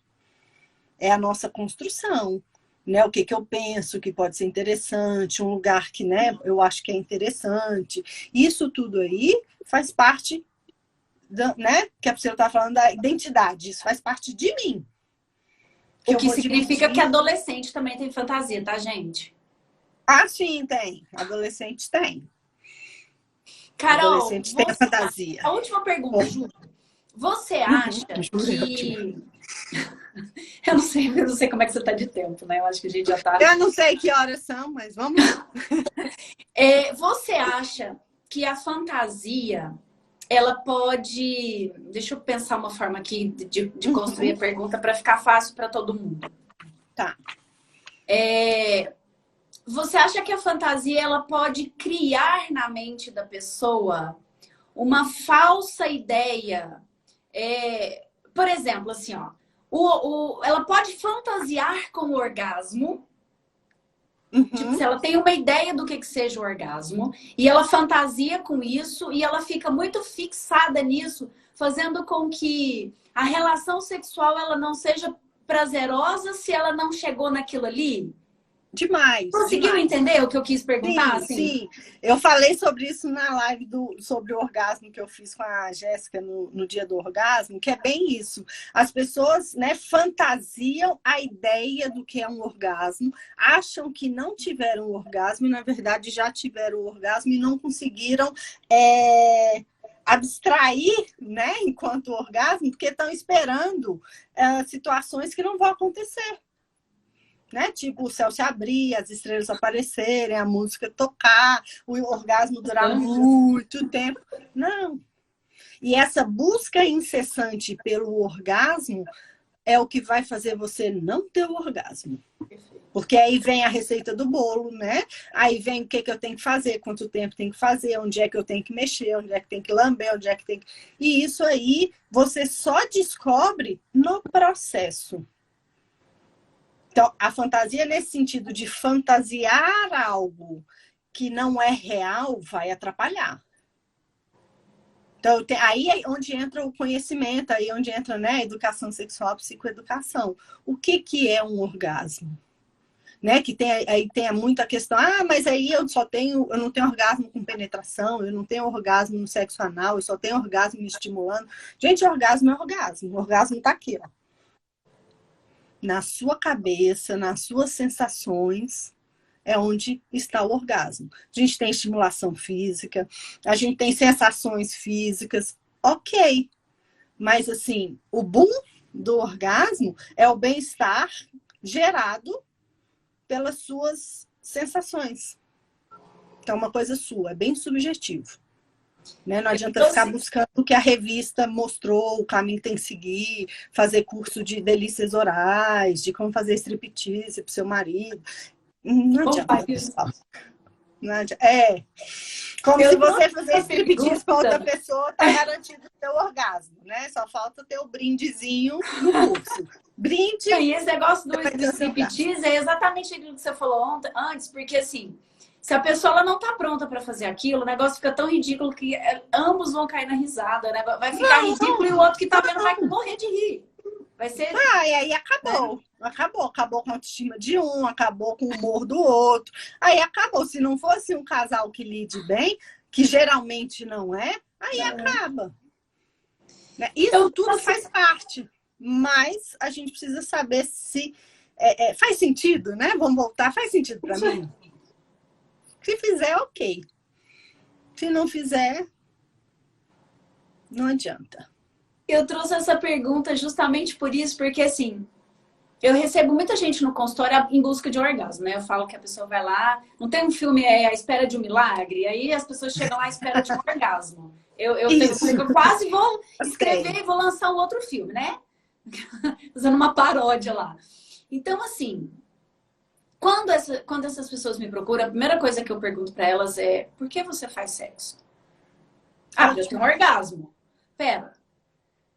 Speaker 2: É a nossa construção. Né? O que eu penso que pode ser interessante, um lugar que, né, eu acho que é interessante. Isso tudo aí faz parte, né, que a pessoa está falando da identidade. Isso faz parte de mim.
Speaker 1: O que significa que adolescente também tem fantasia, tá, gente?
Speaker 2: Ah, sim, tem. Adolescente tem.
Speaker 1: Carol,
Speaker 2: adolescente tem fantasia.
Speaker 1: A última pergunta, Ju. Você acha que... Eu não sei como é que você tá de tempo, né? Eu acho que a gente já tá...
Speaker 2: Eu não sei que horas são, mas vamos lá.
Speaker 1: Você acha que a fantasia... ela pode... Deixa eu pensar uma forma aqui de construir a pergunta para ficar fácil para todo mundo.
Speaker 2: Tá.
Speaker 1: Você acha que a fantasia ela pode criar na mente da pessoa uma falsa ideia? Por exemplo, assim, ó, ela pode fantasiar com o orgasmo. Tipo, se ela tem uma ideia do que seja o orgasmo e ela fantasia com isso e ela fica muito fixada nisso, fazendo com que a relação sexual ela não seja prazerosa se ela não chegou naquilo ali.
Speaker 2: Demais.
Speaker 1: Conseguiu entender o que eu quis perguntar?
Speaker 2: Sim. Eu falei sobre isso na live sobre o orgasmo que eu fiz com a Jéssica no dia do orgasmo, que é bem isso. As pessoas, né, fantasiam a ideia do que é um orgasmo, acham que não tiveram um orgasmo e, na verdade, já tiveram o orgasmo e não conseguiram abstrair, né, enquanto orgasmo, porque estão esperando situações que não vão acontecer. Né? Tipo, o céu se abrir, as estrelas aparecerem, a música tocar, o orgasmo durar muito tempo. Não. E essa busca incessante pelo orgasmo é o que vai fazer você não ter o orgasmo. Porque aí vem a receita do bolo, né? Aí vem o que eu tenho que fazer, quanto tempo tem que fazer, onde é que eu tenho que mexer, onde é que tem que lamber, onde é que tem que... E isso aí você só descobre no processo. Então, a fantasia, nesse sentido de fantasiar algo que não é real, vai atrapalhar. Então, aí é onde entra o conhecimento, aí é onde entra, né, a educação sexual, a psicoeducação. O que é um orgasmo? Né? Que aí tem muita questão, mas aí eu não tenho orgasmo com penetração, eu não tenho orgasmo no sexo anal, eu só tenho orgasmo me estimulando. Gente, orgasmo é orgasmo. O orgasmo está aqui, ó. Na sua cabeça, nas suas sensações, é onde está o orgasmo. A gente tem estimulação física, a gente tem sensações físicas, ok. Mas, assim, o boom do orgasmo é o bem-estar gerado pelas suas sensações. Então, é uma coisa sua, é bem subjetivo. Né? Não adianta ficar buscando o que a revista mostrou, o caminho que tem que seguir, fazer curso de delícias orais, de como fazer striptease pro seu marido. Não adianta, pessoal. Não adianta. Como se você fazer striptease para outra pessoa, tá garantido o seu orgasmo, né? Só falta ter o brindezinho no curso. Brinde.
Speaker 1: E esse negócio do striptease é exatamente aquilo que você falou antes, porque assim... Se a pessoa ela não tá pronta para fazer aquilo, o negócio fica tão ridículo que ambos vão cair na risada, né? Vai ficar ridículo e o outro que tá vendo vai morrer de rir. Vai ser...
Speaker 2: e aí acabou. Né? Acabou com a autoestima de um, acabou com o humor do outro. Aí acabou. Se não fosse um casal que lide bem, que geralmente não é, aí acaba. Né? Isso tudo faz parte. Mas a gente precisa saber se... faz sentido, né? Vamos voltar. Faz sentido para mim? Se fizer, ok. Se não fizer, não adianta.
Speaker 1: Eu trouxe essa pergunta justamente por isso, porque assim, eu recebo muita gente no consultório em busca de orgasmo, né? Eu falo que a pessoa vai lá, não tem um filme A Espera de um Milagre, aí as pessoas chegam lá à espera de um orgasmo. Eu quase vou escrever e vou lançar um outro filme, né? Fazendo uma paródia lá. Então, assim, quando essas pessoas me procuram, a primeira coisa que eu pergunto para elas é: por que você faz sexo? Ah, eu tenho um orgasmo. Pera,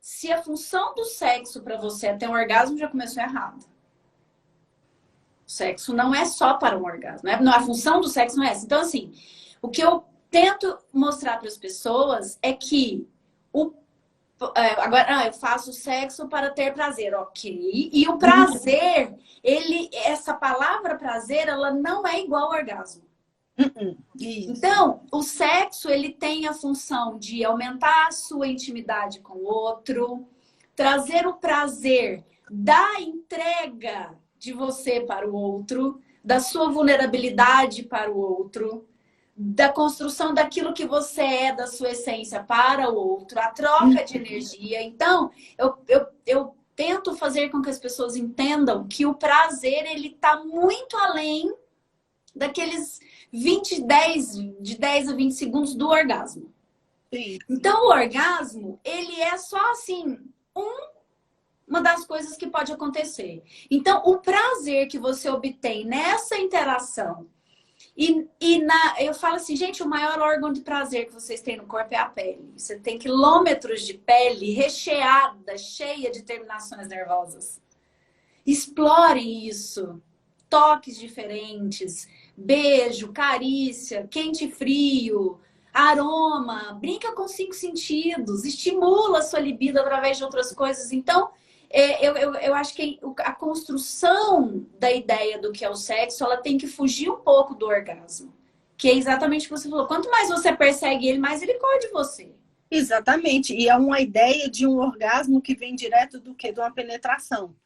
Speaker 1: se a função do sexo para você é ter um orgasmo, já começou errado. O sexo não é só para um orgasmo, né? A função do sexo não é essa. Então, assim, o que eu tento mostrar para as pessoas é que agora, eu faço sexo para ter prazer, ok? E o prazer, essa palavra prazer, ela não é igual ao orgasmo. Então, o sexo, ele tem a função de aumentar a sua intimidade com o outro, trazer o prazer da entrega de você para o outro, da sua vulnerabilidade para o outro, da construção daquilo que você é, da sua essência para o outro, a troca de energia. Então, eu tento fazer com que as pessoas entendam que o prazer, ele está muito além daqueles de 10 a 20 segundos do orgasmo.
Speaker 2: Sim.
Speaker 1: Então, o orgasmo, ele é só assim, uma das coisas que pode acontecer. Então, o prazer que você obtém nessa interação eu falo assim, gente, o maior órgão de prazer que vocês têm no corpo é a pele. Você tem quilômetros de pele recheada, cheia de terminações nervosas. Explorem isso. Toques diferentes, beijo, carícia, quente e frio, aroma, brinca com 5 sentidos, estimula a sua libido através de outras coisas. Então, eu acho que a construção da ideia do que é o sexo, ela tem que fugir um pouco do orgasmo. Que é exatamente o que você falou. Quanto mais você persegue ele, mais ele corre de você.
Speaker 2: Exatamente. E é uma ideia de um orgasmo que vem direto do quê? De uma penetração.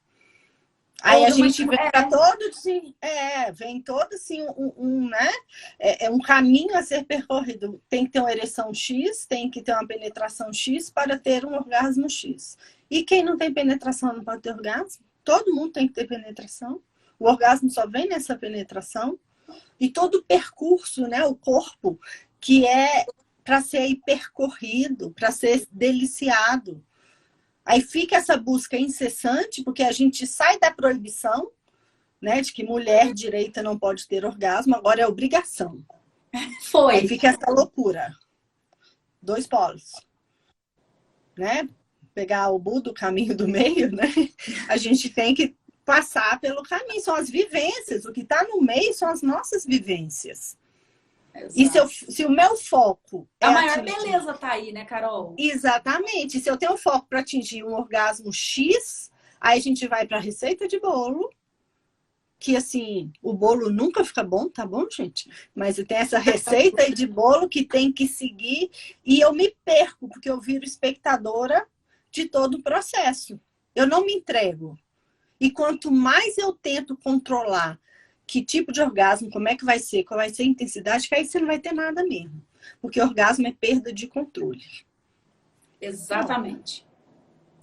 Speaker 2: Aí a gente vem todo assim, vem todo assim né? É um caminho a ser percorrido. Tem que ter uma ereção X, tem que ter uma penetração X para ter um orgasmo X. E quem não tem penetração não pode ter orgasmo? Todo mundo tem que ter penetração. O orgasmo só vem nessa penetração. E todo o percurso, né? O corpo, que é para ser percorrido, para ser deliciado. Aí fica essa busca incessante, porque a gente sai da proibição, né, de que mulher direita não pode ter orgasmo, agora é obrigação. Aí fica essa loucura. 2 polos. Né? Pegar o Buda, o caminho do meio, né? A gente tem que passar pelo caminho. São as vivências. O que está no meio são as nossas vivências. Exato. E se o meu foco
Speaker 1: a maior beleza tá aí, né, Carol?
Speaker 2: Exatamente. Se eu tenho foco para atingir um orgasmo X, aí a gente vai para a receita de bolo, que assim, o bolo nunca fica bom, tá bom, gente? Mas tem essa receita aí de bolo que tem que seguir e eu me perco, porque eu viro espectadora de todo o processo. Eu não me entrego. E quanto mais eu tento controlar que tipo de orgasmo, como é que vai ser, qual vai ser a intensidade, que aí você não vai ter nada mesmo. Porque orgasmo é perda de controle.
Speaker 1: Exatamente.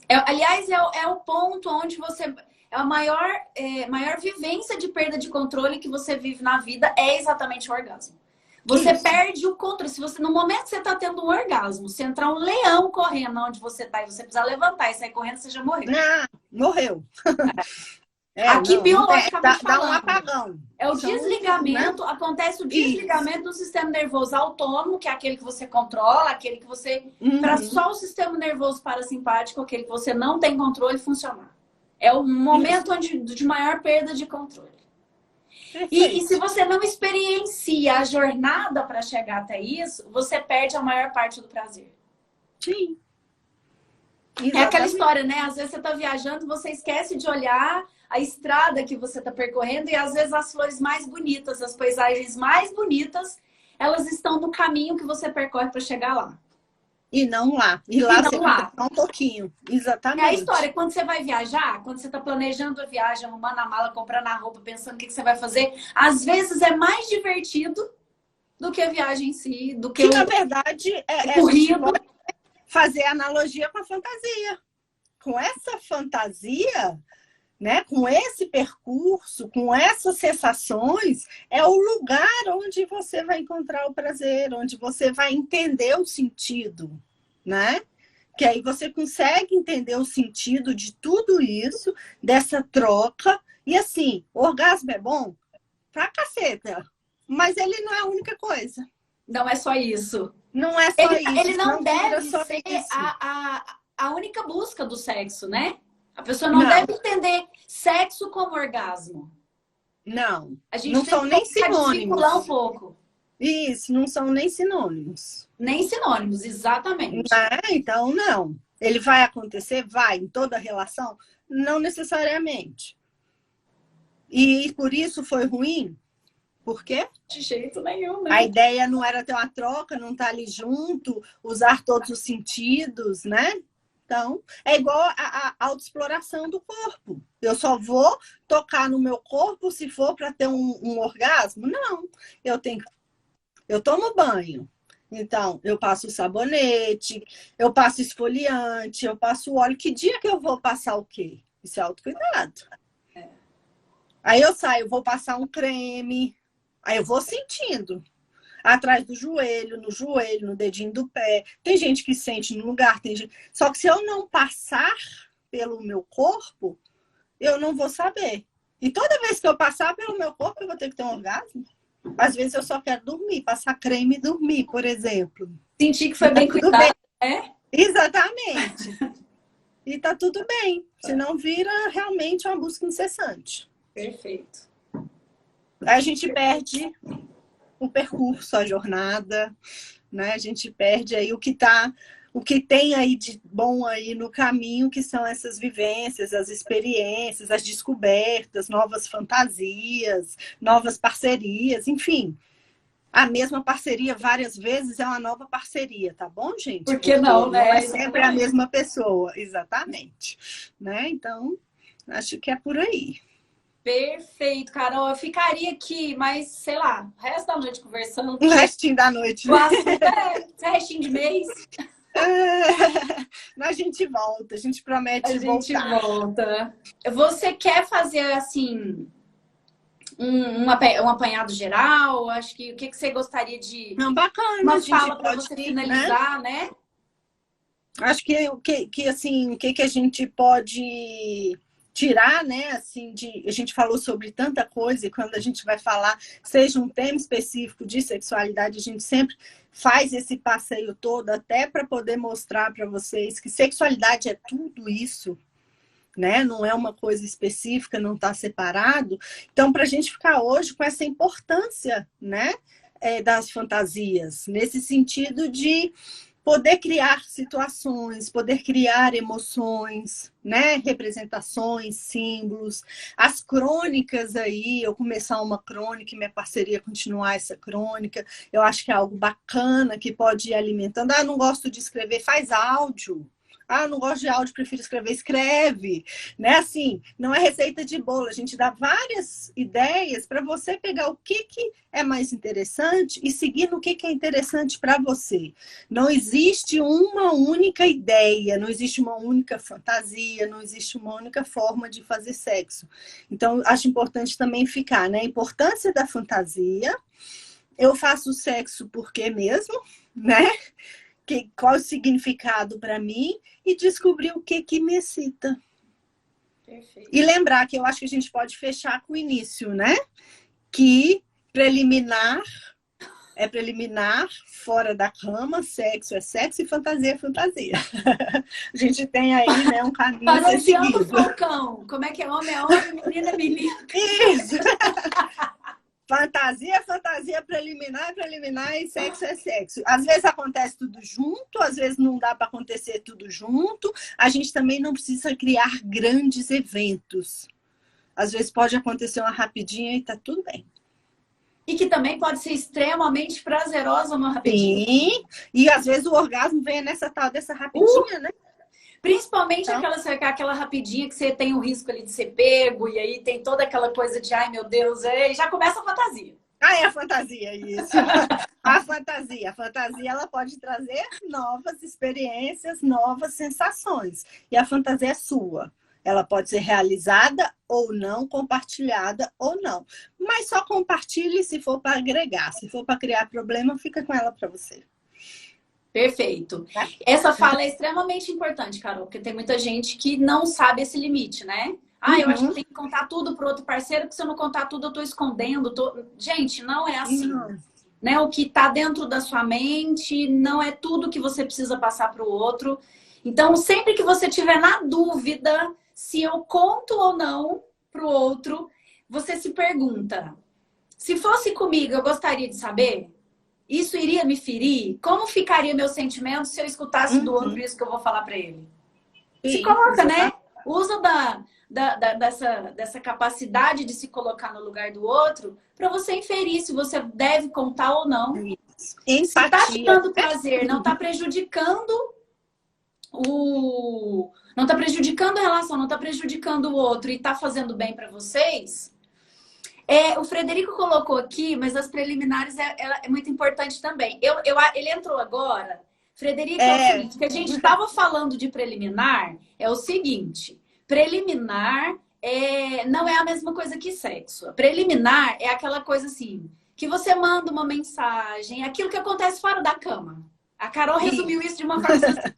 Speaker 1: Aliás, é o ponto onde você... É a maior vivência de perda de controle que você vive na vida é exatamente o orgasmo. Você perde o controle. Se você, no momento que você está tendo um orgasmo, se entrar um leão correndo onde você está e você precisar levantar e sair correndo, você já morreu.
Speaker 2: Morreu.
Speaker 1: Aqui, biologicamente
Speaker 2: dá um apagão.
Speaker 1: É o desligamento, né? Acontece o desligamento do sistema nervoso autônomo, que é aquele que você controla, aquele que você... Para só o sistema nervoso parasimpático, aquele que você não tem controle, funcionar. É o momento de maior perda de controle. E se você não experiencia a jornada para chegar até isso, você perde a maior parte do prazer.
Speaker 2: Sim.
Speaker 1: Exatamente. É aquela história, né? Às vezes você está viajando, você esquece de olhar a estrada que você está percorrendo e às vezes as flores mais bonitas, as paisagens mais bonitas, elas estão no caminho que você percorre para chegar lá.
Speaker 2: E não lá. E lá você fica um pouquinho. Exatamente.
Speaker 1: É a história. Quando você vai viajar, quando você está planejando a viagem, arrumando a mala, comprando a roupa, pensando o que você vai fazer, às vezes é mais divertido do que a viagem em si, do que
Speaker 2: Que na verdade
Speaker 1: o
Speaker 2: a gente
Speaker 1: corrido.
Speaker 2: pode fazer analogia com a fantasia. Com essa fantasia, né, com esse percurso, com essas sensações, é o lugar onde você vai encontrar o prazer, onde você vai entender o sentido, né? Que aí você consegue entender o sentido de tudo isso, dessa troca. E assim, o orgasmo é bom pra caceta, mas ele não é a única coisa.
Speaker 1: Não é só isso.
Speaker 2: Não é só isso.
Speaker 1: Ele não deve
Speaker 2: só
Speaker 1: ser
Speaker 2: isso.
Speaker 1: a única busca do sexo, né? A pessoa não deve entender sexo como orgasmo.
Speaker 2: Não.
Speaker 1: A gente
Speaker 2: não
Speaker 1: tem
Speaker 2: são
Speaker 1: que
Speaker 2: nem sinônimos.
Speaker 1: desvincular um pouco.
Speaker 2: Isso, não são nem sinônimos.
Speaker 1: Nem sinônimos, exatamente.
Speaker 2: Então, não. Ele vai acontecer? Vai. Em toda relação? Não necessariamente. E por isso foi ruim? Por quê?
Speaker 1: De jeito nenhum, né?
Speaker 2: A ideia não era ter uma troca, não estar ali junto, usar todos os sentidos, né? Então, é igual a autoexploração do corpo. Eu só vou tocar no meu corpo se for para ter um orgasmo? Não. Eu tomo banho. Então, eu passo sabonete, eu passo esfoliante, eu passo óleo. Que dia que eu vou passar o quê? Isso é autocuidado. Aí eu saio, vou passar um creme. Aí eu vou sentindo. Atrás do joelho, no dedinho do pé. Tem gente que sente no lugar, tem gente... Só que se eu não passar pelo meu corpo, eu não vou saber. E toda vez que eu passar pelo meu corpo, eu vou ter que ter um orgasmo. Às vezes eu só quero dormir, passar creme e dormir, por exemplo.
Speaker 1: Sentir que foi bem cuidado, né?
Speaker 2: Exatamente. E tá tudo bem. Senão vira realmente uma busca incessante.
Speaker 1: Perfeito.
Speaker 2: Aí a gente perde o percurso, a jornada, né? A gente perde aí o que tem aí de bom aí no caminho, que são essas vivências, as experiências, as descobertas, novas fantasias, novas parcerias, enfim. A mesma parceria várias vezes é uma nova parceria, tá bom, gente?
Speaker 1: Por que não, né?
Speaker 2: Não é sempre a mesma pessoa, exatamente. Né? Então, acho que é por aí.
Speaker 1: Perfeito, Carol. Eu ficaria aqui, mas sei lá, o resto da noite conversando.
Speaker 2: O restinho da noite.
Speaker 1: Restinho de mês.
Speaker 2: A gente volta, a gente promete voltar.
Speaker 1: A gente volta. Você quer fazer, assim, um apanhado geral? Acho que o que você gostaria de...
Speaker 2: Não, bacana.
Speaker 1: Uma fala para você finalizar, né?
Speaker 2: Acho que assim, o que a gente pode... tirar, né, assim, a gente falou sobre tanta coisa e quando a gente vai falar, seja um tema específico de sexualidade, a gente sempre faz esse passeio todo até para poder mostrar para vocês que sexualidade é tudo isso, né, não é uma coisa específica, não está separado. Então, para a gente ficar hoje com essa importância, né, das fantasias, nesse sentido de poder criar situações, poder criar emoções, né? Representações, símbolos. As crônicas aí, eu começar uma crônica e minha parceria continuar essa crônica, eu acho que é algo bacana que pode ir alimentando. Ah, não gosto de escrever, faz áudio. Ah, não gosto de áudio, prefiro escrever, escreve. Né? Assim, não é receita de bolo. A gente dá várias ideias para você pegar o que é mais interessante e seguir no que é interessante para você. Não existe uma única ideia, não existe uma única fantasia, não existe uma única forma de fazer sexo. Então, acho importante também ficar, né? A importância da fantasia. Eu faço sexo porque mesmo, né? Qual o significado para mim e descobrir o que me excita.
Speaker 1: Perfeito.
Speaker 2: E lembrar que eu acho que a gente pode fechar com o início, né? Que preliminar é preliminar, fora da cama, sexo é sexo e fantasia é fantasia. A gente tem aí, né, um caminho a ser seguido.
Speaker 1: Falcão. Como é que é? Homem é homem, menina é menina.
Speaker 2: Isso! Fantasia é fantasia, preliminar é preliminar e sexo é sexo. Às vezes acontece tudo junto, às vezes não dá para acontecer tudo junto. A gente também não precisa criar grandes eventos. Às vezes pode acontecer uma rapidinha e tá tudo bem.
Speaker 1: E que também pode ser extremamente prazerosa uma rapidinha.
Speaker 2: Sim, e às vezes o orgasmo vem nessa tal dessa rapidinha, né?
Speaker 1: Principalmente aquela rapidinha que você tem o risco ali de ser pego, e aí tem toda aquela coisa de, ai meu Deus, aí já começa a fantasia.
Speaker 2: Ah, é a fantasia, isso. A fantasia. A fantasia, ela pode trazer novas experiências, novas sensações. E a fantasia é sua. Ela pode ser realizada ou não, compartilhada ou não. Mas só compartilhe se for para agregar. Se for para criar problema, fica com ela para você.
Speaker 1: Perfeito. Essa fala é extremamente importante, Carol, porque tem muita gente que não sabe esse limite, né? Eu acho que tem que contar tudo pro outro parceiro, porque se eu não contar tudo, eu tô escondendo. Gente, não é assim. Não. Né? O que tá dentro da sua mente não é tudo que você precisa passar pro outro. Então, sempre que você tiver na dúvida se eu conto ou não pro outro, você se pergunta: se fosse comigo, eu gostaria de saber? Isso iria me ferir? Como ficaria meu sentimento se eu escutasse do outro isso que eu vou falar para ele? Se coloca, né? Usa dessa capacidade de se colocar no lugar do outro para você inferir se você deve contar ou não.
Speaker 2: Empatia.
Speaker 1: Se tá te dando prazer, não tá prejudicando não tá prejudicando a relação, não tá prejudicando o outro e tá fazendo bem para vocês. O Frederico colocou aqui, mas as preliminares é muito importante também. Ele entrou agora. Frederico, é o seguinte, que a gente estava falando de preliminar, é o seguinte: preliminar não é a mesma coisa que sexo. A preliminar é aquela coisa assim, que você manda uma mensagem, aquilo que acontece fora da cama. A Carol resumiu isso de uma forma sensacional.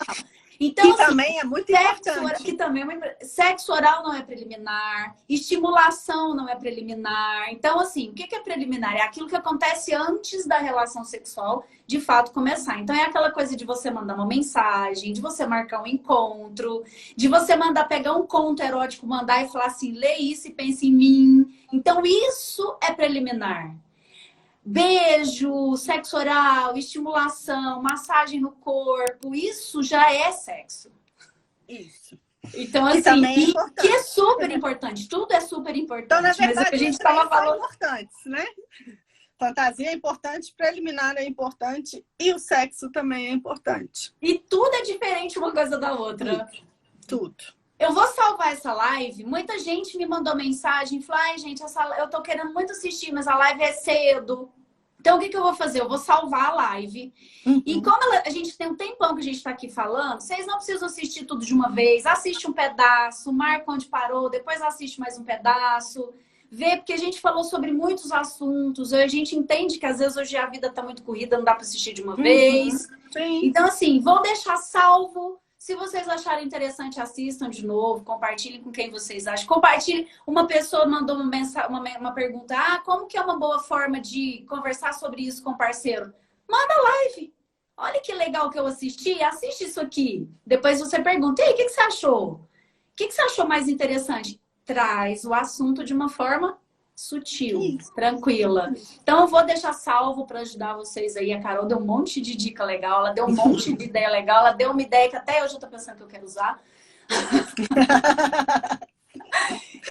Speaker 1: Então,
Speaker 2: que também é muito importante.
Speaker 1: Que também é muito... Sexo oral não é preliminar, estimulação não é preliminar. Então, assim, o que é preliminar? É aquilo que acontece antes da relação sexual de fato começar. Então, é aquela coisa de você mandar uma mensagem, de você marcar um encontro, de você pegar um conto erótico, mandar e falar assim, lê isso e pense em mim. Então, isso é preliminar. Beijo, sexo oral, estimulação, massagem no corpo, isso já é sexo.
Speaker 2: Isso.
Speaker 1: Então, assim, que é super importante. Tudo é super importante.
Speaker 2: Então, na verdade,
Speaker 1: mas é que a gente estava falando
Speaker 2: importantes, né? Fantasia é importante, preliminar é importante e o sexo também é importante.
Speaker 1: E tudo é diferente uma coisa da outra.
Speaker 2: Tudo.
Speaker 1: Eu vou salvar essa live. Muita gente me mandou mensagem. Falou, gente, eu tô querendo muito assistir, mas a live é cedo. Então, o que eu vou fazer? Eu vou salvar a live. E como a gente tem um tempão que a gente tá aqui falando, vocês não precisam assistir tudo de uma vez. Assiste um pedaço, marca onde parou, depois assiste mais um pedaço. Vê, porque a gente falou sobre muitos assuntos. A gente entende que às vezes hoje a vida tá muito corrida, não dá para assistir de uma vez.
Speaker 2: Sim.
Speaker 1: Então, assim, vou deixar salvo. Se vocês acharem interessante, assistam de novo, compartilhem com quem vocês acham. Compartilhem. Uma pessoa mandou uma pergunta. Como que é uma boa forma de conversar sobre isso com o parceiro? Manda live. Olha que legal que eu assisti. Assiste isso aqui. Depois você pergunta, e aí, o que você achou? O que você achou mais interessante? Traz o assunto de uma forma sutil, tranquila. Então, eu vou deixar salvo para ajudar vocês aí. A Carol deu um monte de dica legal, ela deu um monte de ideia legal, ela deu uma ideia que até eu já tô pensando que eu quero usar.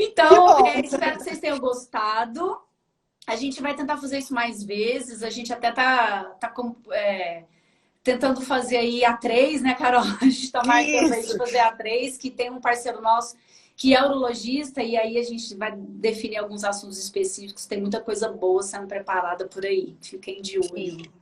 Speaker 1: Então, espero que vocês tenham gostado. A gente vai tentar fazer isso mais vezes. A gente até tá tentando fazer aí A3, né, Carol? A gente tá marcando aí de fazer A3, que tem um parceiro nosso que é urologista, e aí a gente vai definir alguns assuntos específicos. Tem muita coisa boa sendo preparada por aí. Fiquem de olho.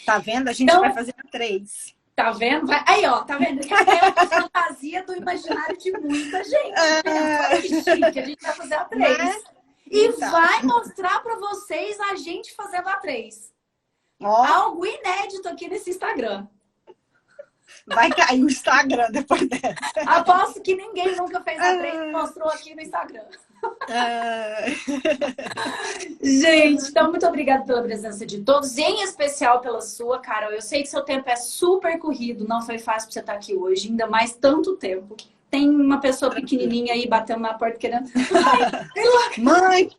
Speaker 2: Tá vendo? A gente vai fazer A3.
Speaker 1: Tá vendo? Aí, ó, tá vendo? É uma fantasia do imaginário de muita gente. Olha que chique, a gente vai fazer A3. E vai mostrar pra vocês a gente fazendo A3. Algo inédito aqui nesse Instagram.
Speaker 2: Vai cair o Instagram depois dessa.
Speaker 1: Aposto que ninguém nunca fez A3 e mostrou aqui no Instagram. Gente, então muito obrigada pela presença de todos, em especial pela sua, Carol. Eu sei que seu tempo é super corrido, não foi fácil pra você estar aqui hoje, ainda mais tanto tempo. Tem uma pessoa pequenininha aí batendo na porta querendo...
Speaker 2: Mãe!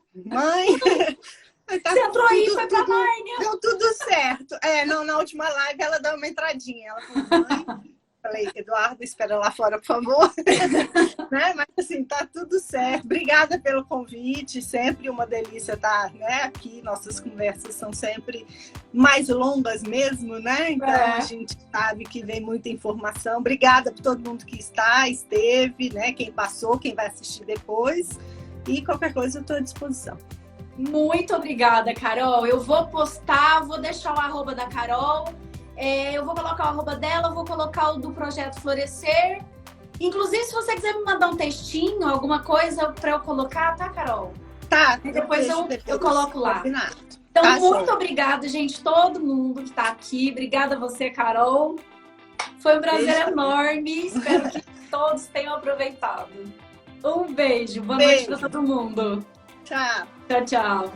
Speaker 1: Você entrou aí, foi pra Nárnia.
Speaker 2: Deu tudo certo. Na última live ela deu uma entradinha. Ela falou, mãe, falei, Eduardo, espera lá fora, por favor. Né? Mas assim, tá tudo certo. Obrigada pelo convite. Sempre uma delícia estar, né, aqui. Nossas conversas são sempre mais longas mesmo, né? Então a gente sabe que vem muita informação. Obrigada por todo mundo que esteve, né? Quem passou, quem vai assistir depois. E qualquer coisa eu estou à disposição.
Speaker 1: Muito obrigada, Carol. Eu vou postar, vou deixar o arroba da Carol. Eu vou colocar o arroba dela, vou colocar o do Projeto Florescer. Inclusive, se você quiser me mandar um textinho, alguma coisa para eu colocar, tá, Carol?
Speaker 2: Tá.
Speaker 1: E depois eu coloco lá.
Speaker 2: Combinado.
Speaker 1: Então,
Speaker 2: tá,
Speaker 1: muito obrigada, gente, todo mundo que está aqui. Obrigada a você, Carol. Foi um prazer enorme. Espero que todos tenham aproveitado. Um beijo. Boa noite para todo mundo.
Speaker 2: Tchau.
Speaker 1: Tchau, tchau.